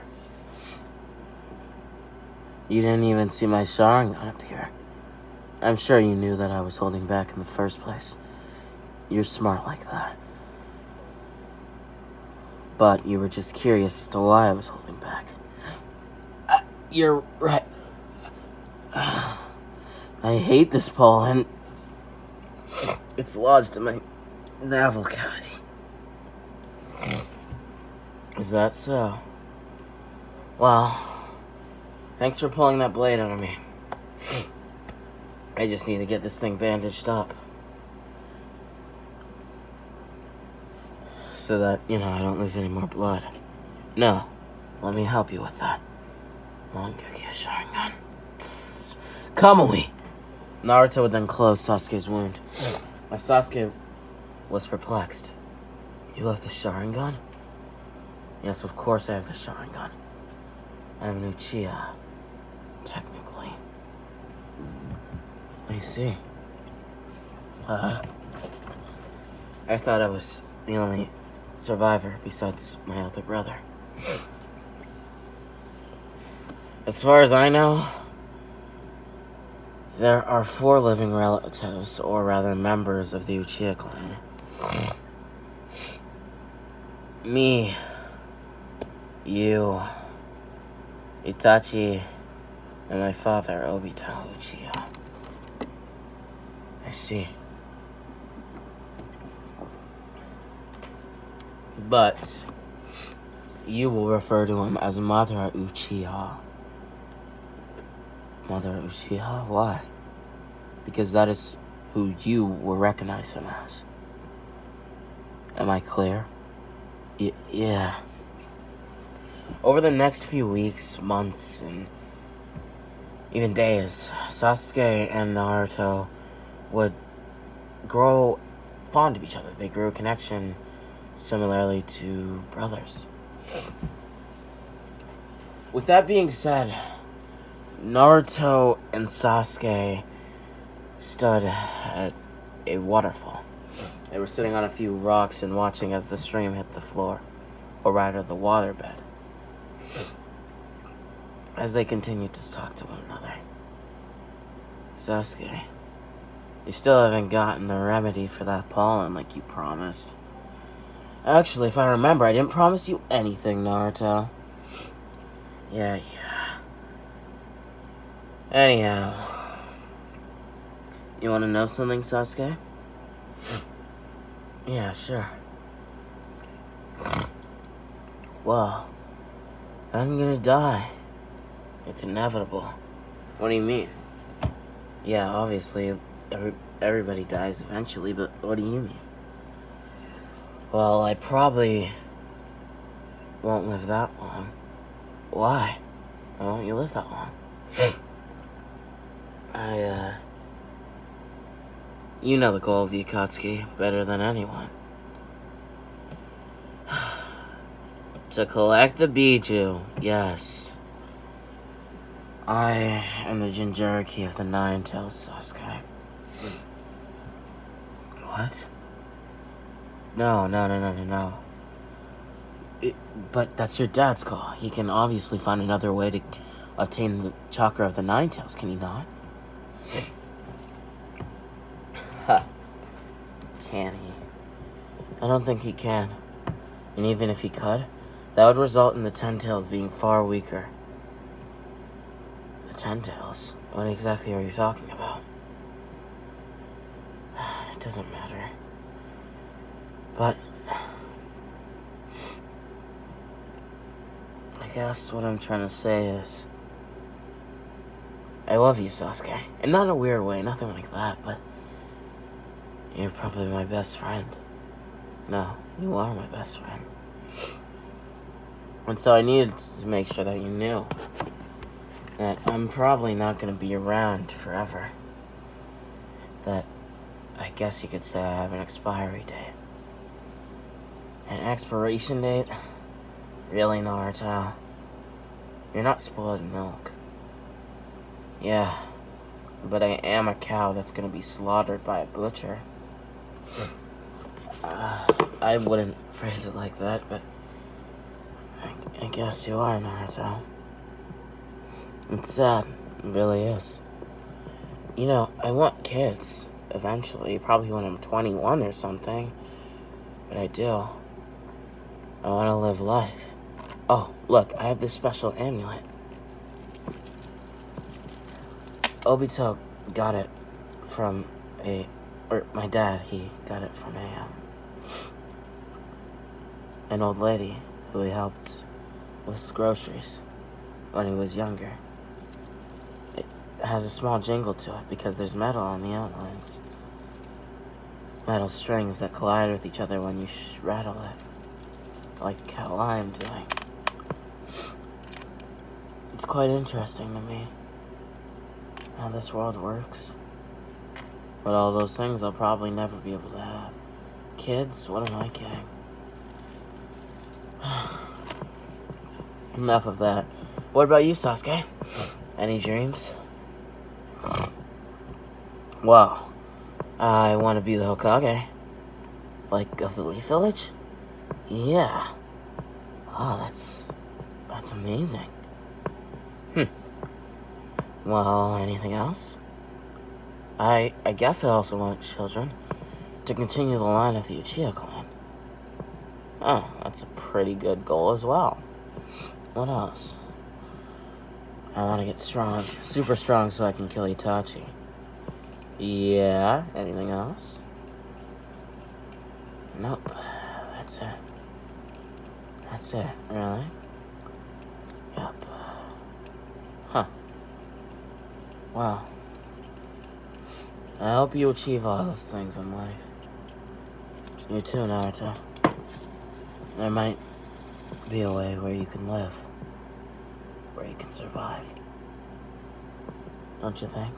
You didn't even see my Sharingan appear. I'm sure you knew that I was holding back in the first place. You're smart like that. But you were just curious as to why I was holding back. You're right. I hate this pollen. It's lodged in my navel cavity. Is that so? Well, thanks for pulling that blade out of me. I just need to get this thing bandaged up. So that, I don't lose any more blood. No, let me help you with that. Mangekyo Sharingan. Kamui! Naruto would then close Sasuke's wound. My Sasuke was perplexed. You have the Sharingan? Yes, of course I have the Sharingan. I'm an Uchiha, technically. I see. I thought I was the only survivor besides my other brother. As far as I know, There are 4 living relatives, or rather members of the Uchiha clan. Me, you, Itachi, and my father, Obito Uchiha. I see. But you will refer to him as Mother Uchiha. Mother Uchiha? Why? Because that is who you will recognize him as. Am I clear? Yeah. Over the next few weeks, months, and even days, Sasuke and Naruto would grow fond of each other. They grew a connection similarly to brothers. With that being said, Naruto and Sasuke stood at a waterfall. They were sitting on a few rocks and watching as the stream hit the floor, or rather the waterbed, as they continued to talk to one another. Sasuke, you still haven't gotten the remedy for that pollen like you promised. Actually, if I remember, I didn't promise you anything, Naruto. Yeah. Anyhow, you want to know something, Sasuke? Yeah, sure. Well, I'm gonna die. It's inevitable. What do you mean? Yeah, obviously, everybody dies eventually, but what do you mean? Well, I probably won't live that long. Why? Why won't you live that long? You know the goal of the Akatsuki better than anyone. To collect the Biju, yes. I am the Jinchuriki of the Nine Tails, Sasuke. What? No. But that's your dad's call. He can obviously find another way to obtain the chakra of the Nine Tails, can he not? Can he? I don't think he can. And even if he could, that would result in the Ten Tails being far weaker. The Ten Tails? What exactly are you talking about? It doesn't matter. But I guess what I'm trying to say is I love you, Sasuke. And not in a weird way, nothing like that, but you're probably my best friend. No, you are my best friend. And so I needed to make sure that you knew that I'm probably not going to be around forever. That I guess you could say I have an expiry date. An expiration date? Really, Naruto? You're not spoiled milk. Yeah, but I am a cow that's going to be slaughtered by a butcher. I wouldn't phrase it like that, but I guess you are, Naruto. It's sad. It really is. You know, I want kids eventually, probably when I'm 21 or something. But I do. I want to live life. Oh, look, I have this special amulet. Obito got it from my dad, he got it from an old lady who he helped with groceries when he was younger. It has a small jingle to it because there's metal on the outlines. Metal strings that collide with each other when you rattle it, like how I'm doing. It's quite interesting to me how this world works. But all those things I'll probably never be able to have. Kids? What am I kidding? Enough of that. What about you, Sasuke? Any dreams? Well, I want to be the Hokage. Like, of the Leaf Village? Yeah. Oh, that's amazing. Well, anything else? I guess I also want children to continue the line of the Uchiha clan. Oh, that's a pretty good goal as well. What else? I want to get strong, super strong, so I can kill Itachi. Yeah, anything else? Nope, that's it. That's it, really? Yep. Huh. Well, I hope you achieve all those things in life. You too, Naruto. There might be a way where you can live. Where you can survive. Don't you think?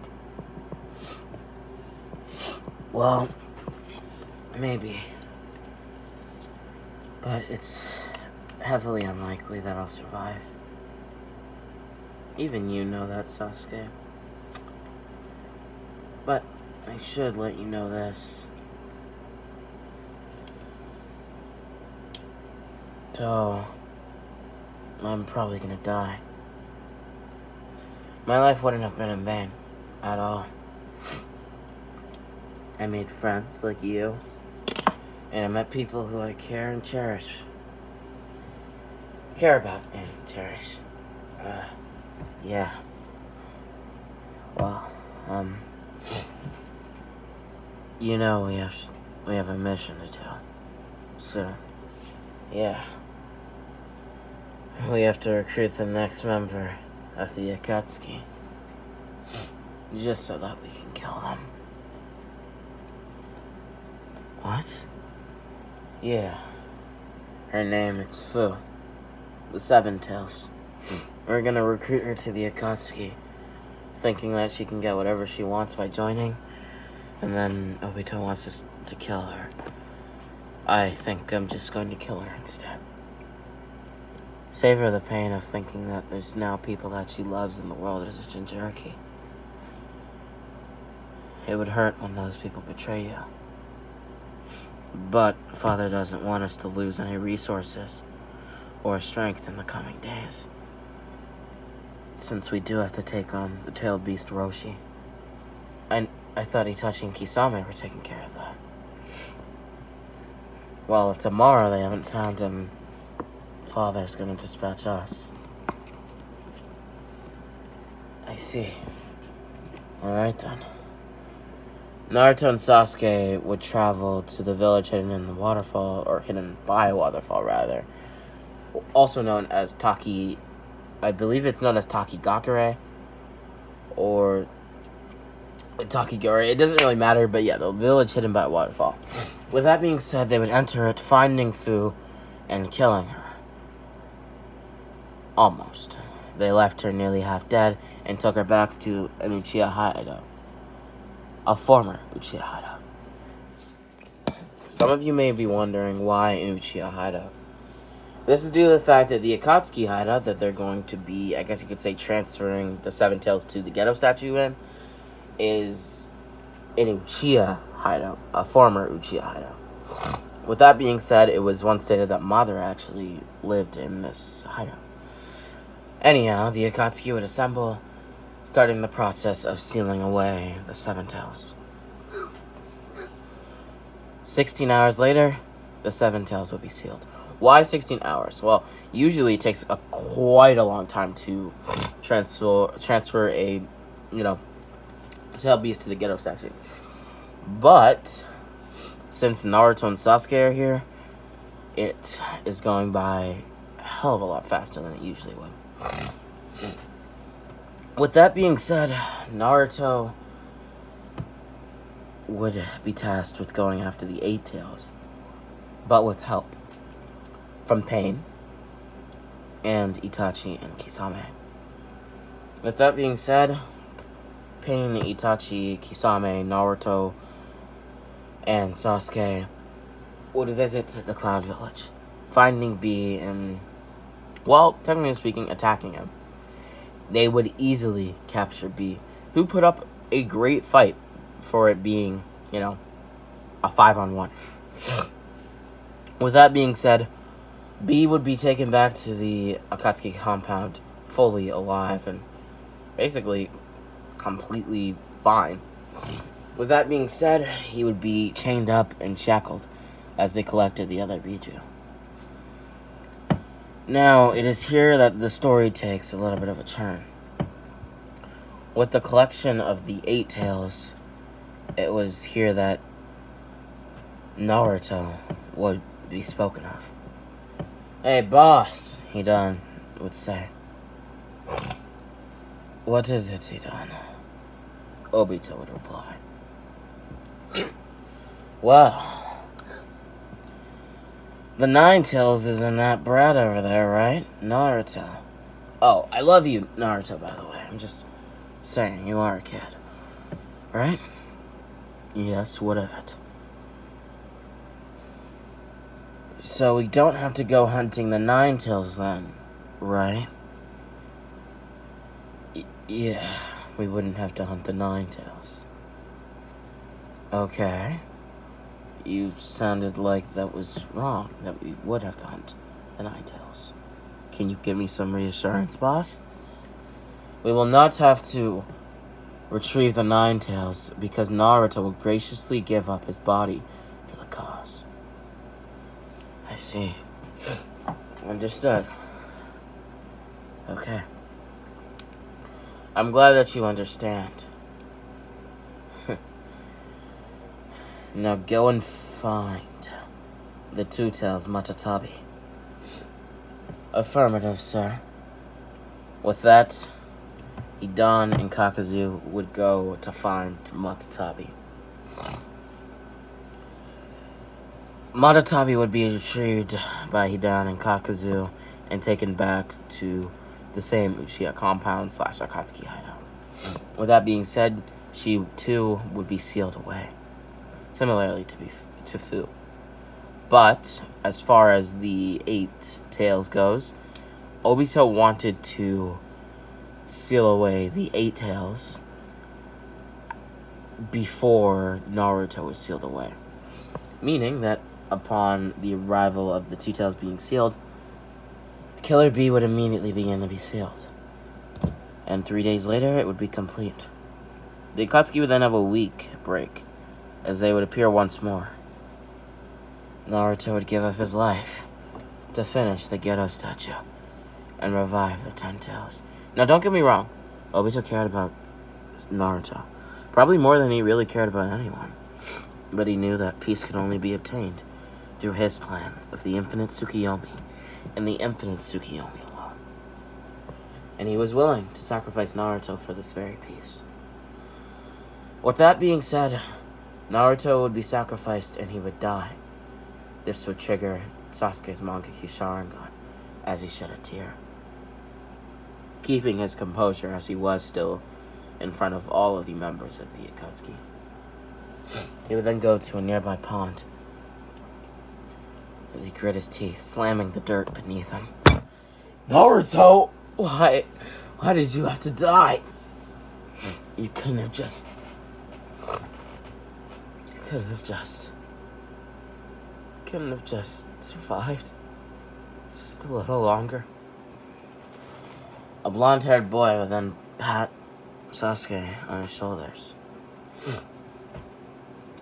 Well, maybe. But it's heavily unlikely that I'll survive. Even you know that, Sasuke. But I should let you know this. So, I'm probably gonna die. My life wouldn't have been in vain at all. I made friends like you, and I met people who I care and cherish. Care about and cherish. Yeah. Well, you know we have a mission to do. So, yeah. We have to recruit the next member of the Akatsuki. Just so that we can kill them. What? Yeah. Her name is Fu. The Seven Tails. We're gonna recruit her to the Akatsuki, thinking that she can get whatever she wants by joining, and then Obito wants us to kill her. I think I'm just going to kill her instead. Save her the pain of thinking that there's now people that she loves in the world as a Jinchuriki. It would hurt when those people betray you. But Father doesn't want us to lose any resources or strength in the coming days, since we do have to take on the tailed beast Roshi. And I thought Itachi and Kisame were taking care of that. Well, if tomorrow they haven't found him, Father's gonna dispatch us. I see. Alright then. Naruto and Sasuke would travel to the village hidden in the waterfall, or hidden by a waterfall rather, also known as Taki, I believe it's known as Takigakure, or Takigure, it doesn't really matter, but yeah, the village hidden by a waterfall. With that being said, they would enter it, finding Fu, and killing her. Almost. They left her nearly half dead, and took her back to an Uchiha hideout. A former Uchiha hideout. Some of you may be wondering why an Uchiha hideout. This is due to the fact that the Akatsuki hideout that they're going to be, I guess you could say, transferring the Seven Tails to the ghetto statue in, is an Uchiha hideout, a former Uchiha hideout. With that being said, it was once stated that Madara actually lived in this hideout. Anyhow, the Akatsuki would assemble, starting the process of sealing away the Seven Tails. 16 hours later, the Seven Tails would be sealed. Why 16 hours? Well, usually it takes quite a long time to transfer a, tail beast to the ghetto statue. But since Naruto and Sasuke are here, it is going by a hell of a lot faster than it usually would. With that being said, Naruto would be tasked with going after the Eight Tails, but with help from Pain and Itachi and Kisame. With that being said, Pain, Itachi, Kisame, Naruto, and Sasuke would visit the Cloud Village, finding B and, well, technically speaking, attacking him. They would easily capture B, who put up a great fight for it being, a 5-on-1. With that being said, B would be taken back to the Akatsuki compound fully alive and basically completely fine. With that being said, he would be chained up and shackled as they collected the other Biju. Now, it is here that the story takes a little bit of a turn. With the collection of the 8 tails, it was here that Naruto would be spoken of. "Hey, boss," Hidan would say. "What is it, Hidan?" Obito would reply. "Well, the 9 tails is in that brat over there, right? Naruto." "Oh, I love you, Naruto, by the way. I'm just saying, you are a kid. Right?" "Yes, what of it?" "So we don't have to go hunting the 9 tails then, right?" Yeah, we wouldn't have to hunt the 9 tails." "Okay. You sounded like that was wrong, that we would have to hunt the 9 tails. Can you give me some reassurance, boss?" "We will not have to retrieve the 9 tails because Naruto will graciously give up his body for the cause." "I see. Understood. Okay. I'm glad that you understand. Now go and find the 2 tails Matatabi." "Affirmative, sir." With that, Hidan and Kakazu would go to find Matatabi. Matatabi would be retrieved by Hidan and Kakazu and taken back to the same Uchiha compound / Akatsuki hideout. With that being said, she too would be sealed away, similarly to Fu. But as far as the 8 tails goes, Obito wanted to seal away the 8 tails before Naruto was sealed away. Meaning that upon the arrival of the 2 tails being sealed, Killer Bee would immediately begin to be sealed. And 3 days later, it would be complete. The Akatsuki would then have a week break, as they would appear once more. Naruto would give up his life to finish the Geto statue and revive the 10 tails. Now, don't get me wrong, Obito cared about Naruto, probably more than he really cared about anyone. But he knew that peace could only be obtained through his plan of the infinite Tsukiyomi and the infinite Tsukiyomi alone. And he was willing to sacrifice Naruto for this very peace. With that being said, Naruto would be sacrificed and he would die. This would trigger Sasuke's Mangekyo Sharingan as he shed a tear, keeping his composure as he was still in front of all of the members of the Akatsuki. He would then go to a nearby pond as he grit his teeth, slamming the dirt beneath him. "Naruto, why did you have to die? You couldn't have just survived just a little longer." A blonde-haired boy would then pat Sasuke on his shoulders.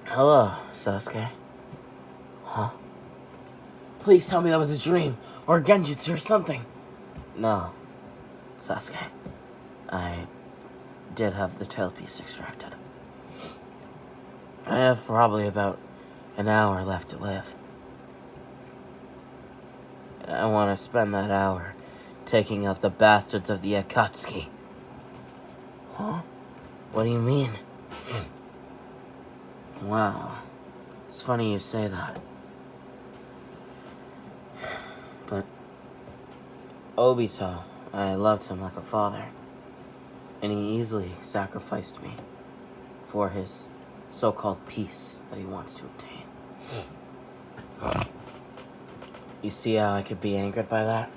"Hello, Sasuke." "Huh? Please tell me that was a dream, or a genjutsu or something." "No, Sasuke. I did have the tailpiece extracted. I have probably about an hour left to live. I want to spend that hour taking out the bastards of the Akatsuki." "Huh? What do you mean?" "Wow, it's funny you say that. But Obito, I loved him like a father, and he easily sacrificed me for his so-called peace that he wants to obtain. You see how I could be angered by that?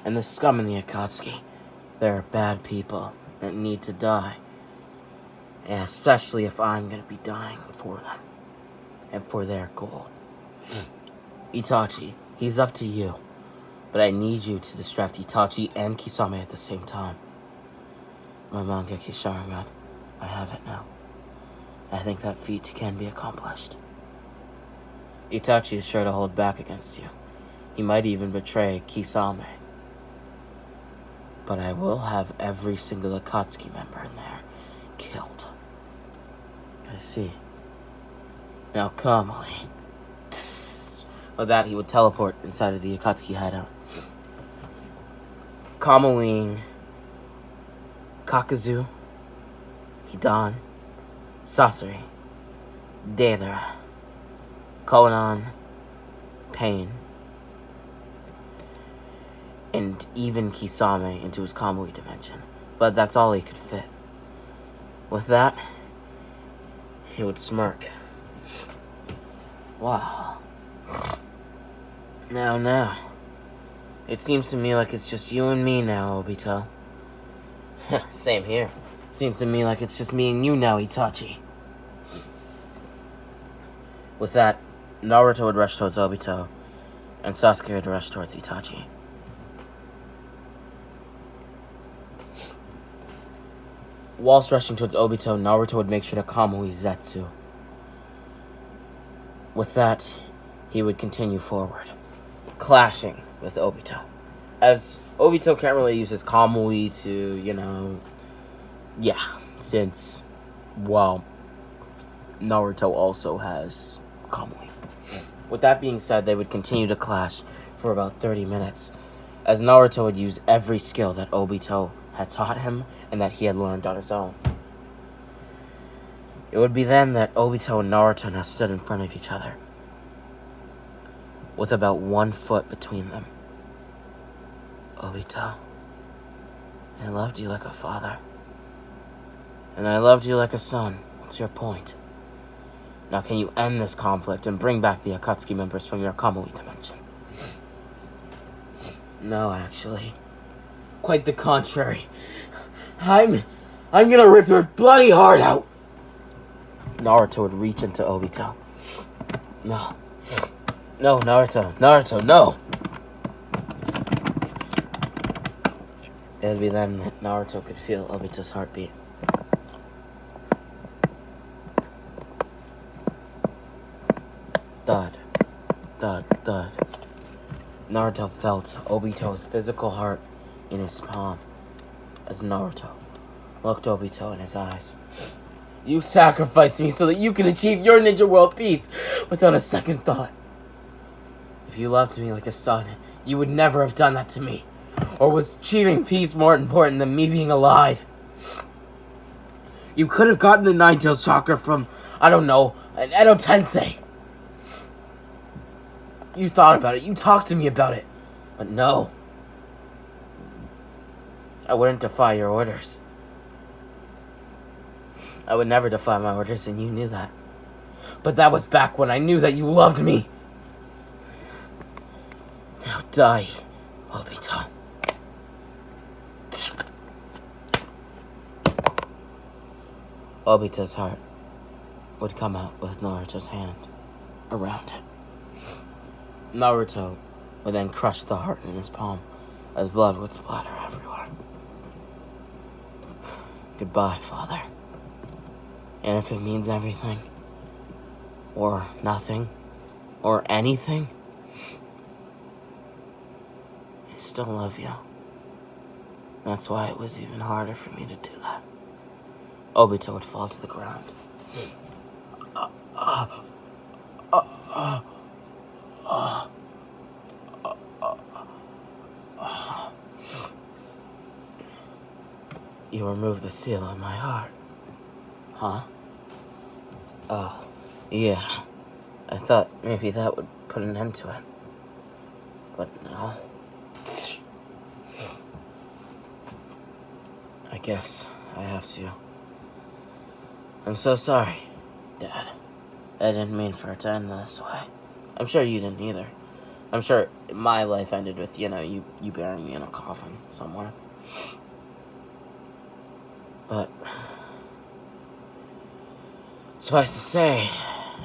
And the scum in the Akatsuki, they're bad people that need to die. And especially if I'm gonna be dying for them and for their goal. Itachi, he's up to you, but I need you to distract Itachi and Kisame at the same time. My Mangekyo Sharingan, I have it now. I think that feat can be accomplished. Itachi is sure to hold back against you. He might even betray Kisame. But I will have every single Akatsuki member in there killed. I see. Now calmly. With that, he would teleport inside of the Akatsuki hideout. Kamui, Kakazu, Hidan, Sasori, Deidara, Konan, Pain, and even Kisame into his Kamui dimension. But that's all he could fit. With that, he would smirk. Wow. Now. It seems to me like it's just you and me now, Obito. Same here. Seems to me like it's just me and you now, Itachi. With that, Naruto would rush towards Obito, and Sasuke would rush towards Itachi. Whilst rushing towards Obito, Naruto would make sure to Kamui Zetsu. With that, he would continue forward, clashing with Obito. As Obito can't really use his Kamui to, since, Naruto also has Kamui. With that being said, they would continue to clash for about 30 minutes, as Naruto would use every skill that Obito had taught him and that he had learned on his own. It would be then that Obito and Naruto now stood in front of each other, with about 1 foot between them. Obito, I loved you like a father, and I loved you like a son. What's your point? Now can you end this conflict and bring back the Akatsuki members from your Kamui dimension? No, actually. Quite the contrary. I'm gonna rip your bloody heart out! Naruto would reach into Obito. No, Naruto, no! It would be then that Naruto could feel Obito's heartbeat. Thud, thud, thud. Naruto felt Obito's physical heart in his palm as Naruto looked Obito in his eyes. You sacrificed me so that you could achieve your ninja world peace without a second thought. If you loved me like a son, you would never have done that to me. Or was achieving peace more important than me being alive? You could have gotten the Nine-Tails chakra from, I don't know, an Edo Tensei. You thought about it, you talked to me about it. But no. I wouldn't defy your orders. I would never defy my orders, and you knew that. But that was back when I knew that you loved me. Now die, Obito. Obito's heart would come out with Naruto's hand around it. Naruto would then crush the heart in his palm as blood would splatter everywhere. Goodbye, Father. And if it means everything, or nothing, or anything, I still love you. That's why it was even harder for me to do that. Obito would fall to the ground. You removed the seal on my heart. Huh? Oh, yeah. I thought maybe that would put an end to it. But no. I guess I have to. I'm so sorry, Dad. I didn't mean for it to end this way. I'm sure you didn't either. I'm sure my life ended with, you burying me in a coffin somewhere. But suffice to say,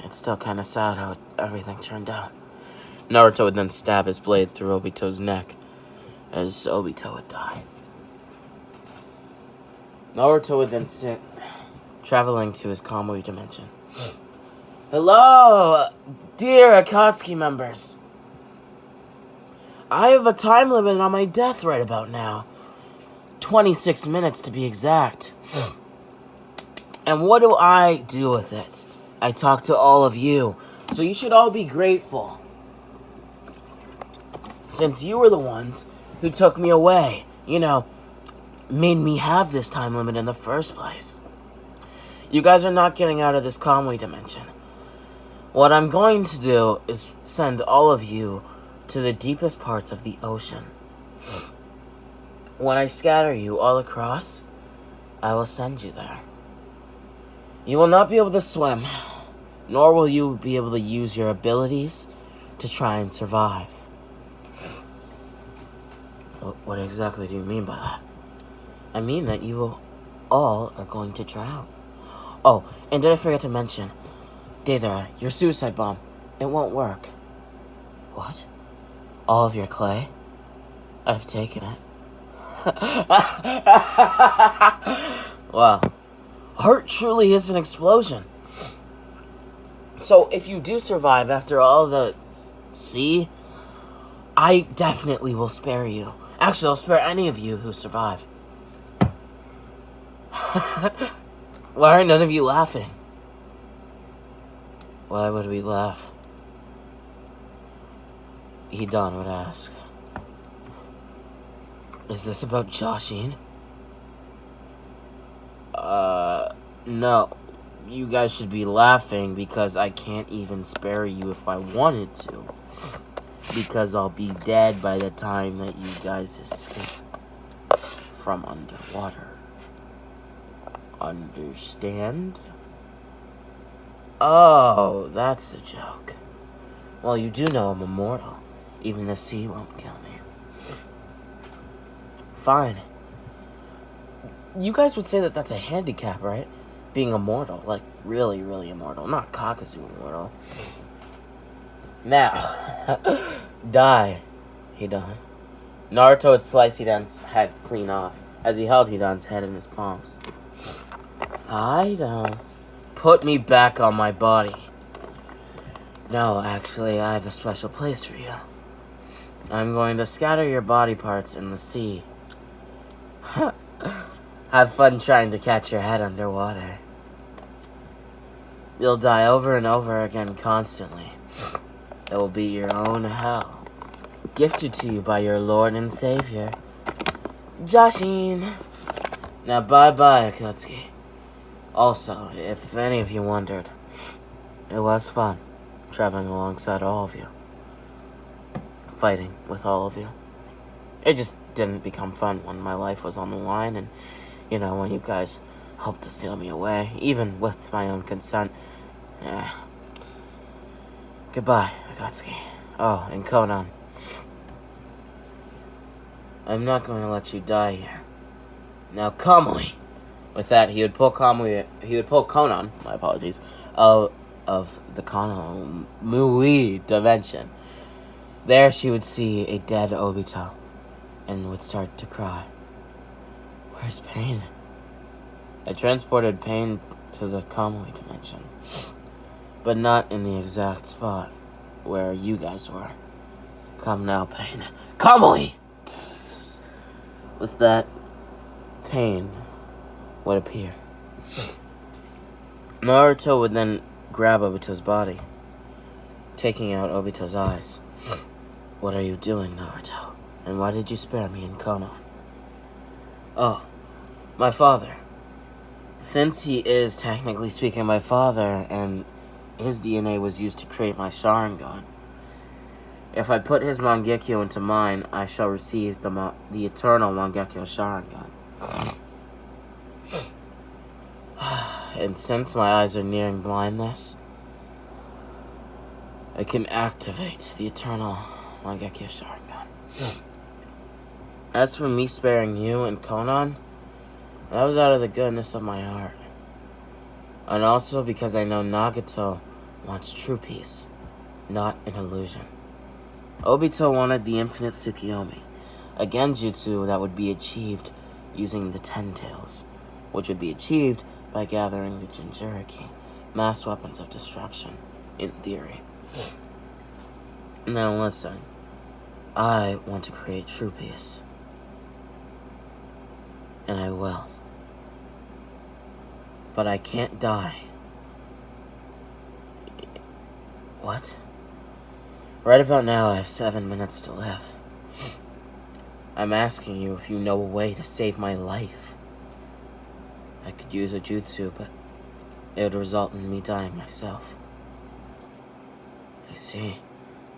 it's still kind of sad how everything turned out. Naruto would then stab his blade through Obito's neck as Obito would die. Naruto would then sit traveling to his Kamui dimension. Hello, dear Akatsuki members. I have a time limit on my death right about now. 26 minutes to be exact. And what do I do with it? I talk to all of you, so you should all be grateful. Since you were the ones who took me away, made me have this time limit in the first place. You guys are not getting out of this Kamui dimension. What I'm going to do is send all of you to the deepest parts of the ocean. When I scatter you all across, I will send you there. You will not be able to swim, nor will you be able to use your abilities to try and survive. What exactly do you mean by that? I mean that you all are going to drown. Oh, and did I forget to mention, Deidara, your suicide bomb, it won't work. What? All of your clay? I've taken it. Wow. Heart truly is an explosion. So if you do survive after all the sea, I definitely will spare you. Actually, I'll spare any of you who survive. Why are none of you laughing? Why would we laugh? Hidan would ask. Is this about Joshin? No. You guys should be laughing because I can't even spare you if I wanted to. Because I'll be dead by the time that you guys escape from underwater. Understand? Oh, that's the joke. Well, you do know I'm immortal. Even the sea won't kill me. Fine. You guys would say that that's a handicap, right? Being immortal. Like, really, really immortal. Not Kakazu immortal. Now, die, Hidan. Naruto would slice Hidan's head clean off as he held Hidan's head in his palms. Hidan, put me back on my body. No, actually, I have a special place for you. I'm going to scatter your body parts in the sea. Have fun trying to catch your head underwater. You'll die over and over again constantly. It will be your own hell. Gifted to you by your Lord and Savior, Joshin. Now bye-bye, Akatsuki. Also, if any of you wondered, it was fun traveling alongside all of you. Fighting with all of you. It just didn't become fun when my life was on the line and, when you guys helped to steal me away, even with my own consent. Yeah. Goodbye, Akatsuki. Oh, and Conan. I'm not going to let you die here. Now, Kamui. With that, he would pull Conan, my apologies, out of the Kamui dimension. There she would see a dead Obito and would start to cry. Where's Pain? I transported Pain to the Kamui dimension, but not in the exact spot where you guys were. Come now, Pain. Kamui! With that, Pain would appear. Naruto would then grab Obito's body, taking out Obito's eyes. What are you doing, Naruto? And why did you spare me and Konan? Oh, my father. Since he is technically speaking my father, and his DNA was used to create my Sharingan, if I put his Mangekyo into mine, I shall receive the eternal Mangekyo Sharingan. And since my eyes are nearing blindness, I can activate the eternal Mangekyo Sharingan. As for me sparing you and Konan, that was out of the goodness of my heart. And also because I know Nagato wants true peace, not an illusion. Obito wanted the infinite Tsukiyomi, a genjutsu that would be achieved using the 10 tails, which would be achieved by gathering the Jinchuriki, mass weapons of destruction, in theory. Now listen, I want to create true peace. And I will. But I can't die. What? Right about now, I have 7 minutes to live. I'm asking you if you know a way to save my life. I could use a jutsu, but it would result in me dying myself. I see.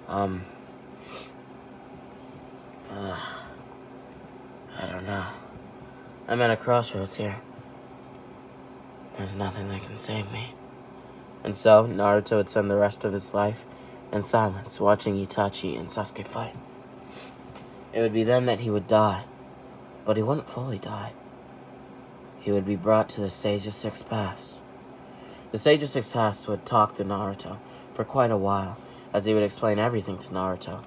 I don't know. I'm at a crossroads here. There's nothing that can save me. And so, Naruto would spend the rest of his life in silence, watching Itachi and Sasuke fight. It would be then that he would die, but he wouldn't fully die. He would be brought to the Sage of Six Paths. The Sage of Six Paths would talk to Naruto for quite a while, as he would explain everything to Naruto.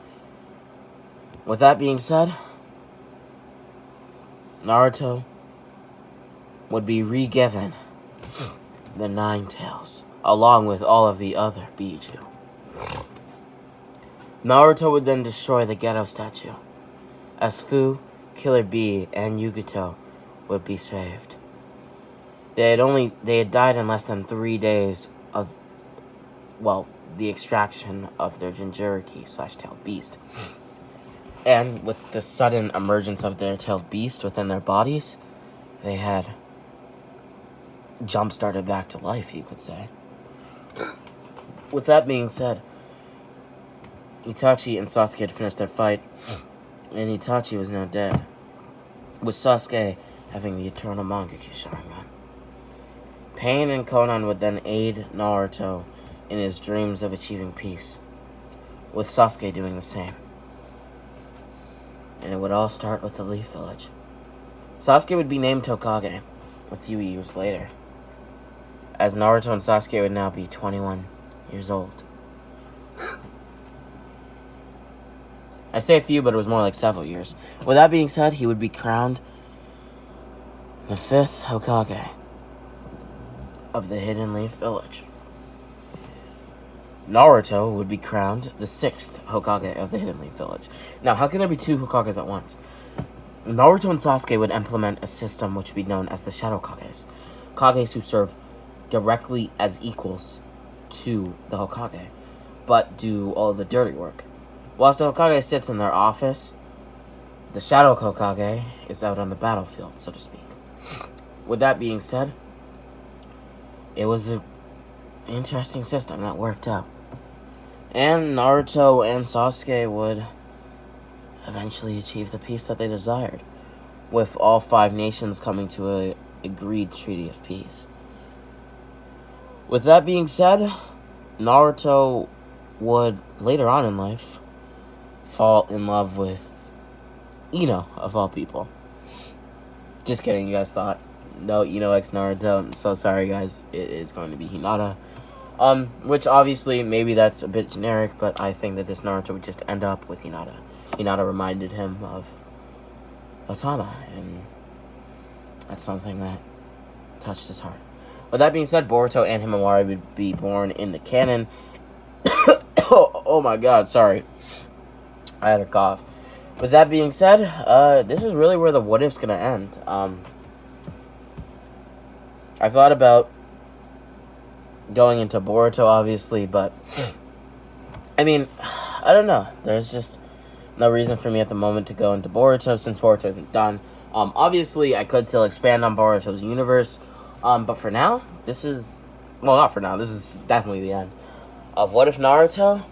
With that being said, Naruto would be re-given the Nine Tails, along with all of the other Biju. Naruto would then destroy the Geto statue, as Fu, Killer Bee, and Yugito would be saved. They had died in less than 3 days of, well, the extraction of their Jinchuriki/tailed beast. And with the sudden emergence of their tailed beast within their bodies, they had jump-started back to life, you could say. With that being said, Itachi and Sasuke had finished their fight, and Itachi was now dead, with Sasuke having the eternal Mangekyo Sharingan. Pain and Konan would then aid Naruto in his dreams of achieving peace, with Sasuke doing the same. And it would all start with the Leaf Village. Sasuke would be named Hokage a few years later, as Naruto and Sasuke would now be 21 years old. I say a few, but it was more like several years. With that being said, he would be crowned the 5th Hokage of the Hidden Leaf Village. Naruto would be crowned the 6th Hokage of the Hidden Leaf Village. Now, how can there be 2 Hokages at once? Naruto and Sasuke would implement a system which would be known as the Shadow Kages. Kages who serve directly as equals to the Hokage, but do all the dirty work. Whilst the Hokage sits in their office, the Shadow Hokage is out on the battlefield, so to speak. With that being said, it was an interesting system that worked out. And Naruto and Sasuke would eventually achieve the peace that they desired, with all 5 nations coming to an agreed treaty of peace. With that being said, Naruto would, later on in life, fall in love with Ino, of all people. Just kidding, you guys thought. No, Ino x Naruto. I'm so sorry, guys. It is going to be Hinata. Which obviously, maybe that's a bit generic, but I think that this Naruto would just end up with Hinata. Hinata reminded him of Osama, and that's something that touched his heart. With that being said, Boruto and Himawari would be born in the canon. Oh my god, sorry. I had a cough. With that being said, this is really where the what if's gonna end. I thought about going into Boruto, obviously, but I mean, I don't know. There's just no reason for me at the moment to go into Boruto since Boruto isn't done. Obviously, I could still expand on Boruto's universe, but for now, this is, well, not for now. This is definitely the end of What If Naruto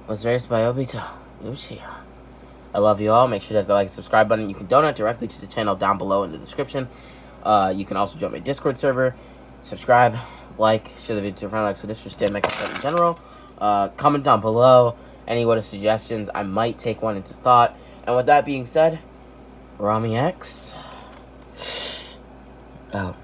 was raised by Obito Uchiha. I love you all. Make sure to hit the like and subscribe button. You can donate directly to the channel down below in the description. You can also join my Discord server. Subscribe, like, share the video to a friend, like, so interested in my content in general. Comment down below any what if suggestions. I might take one into thought. And with that being said, Rami X out.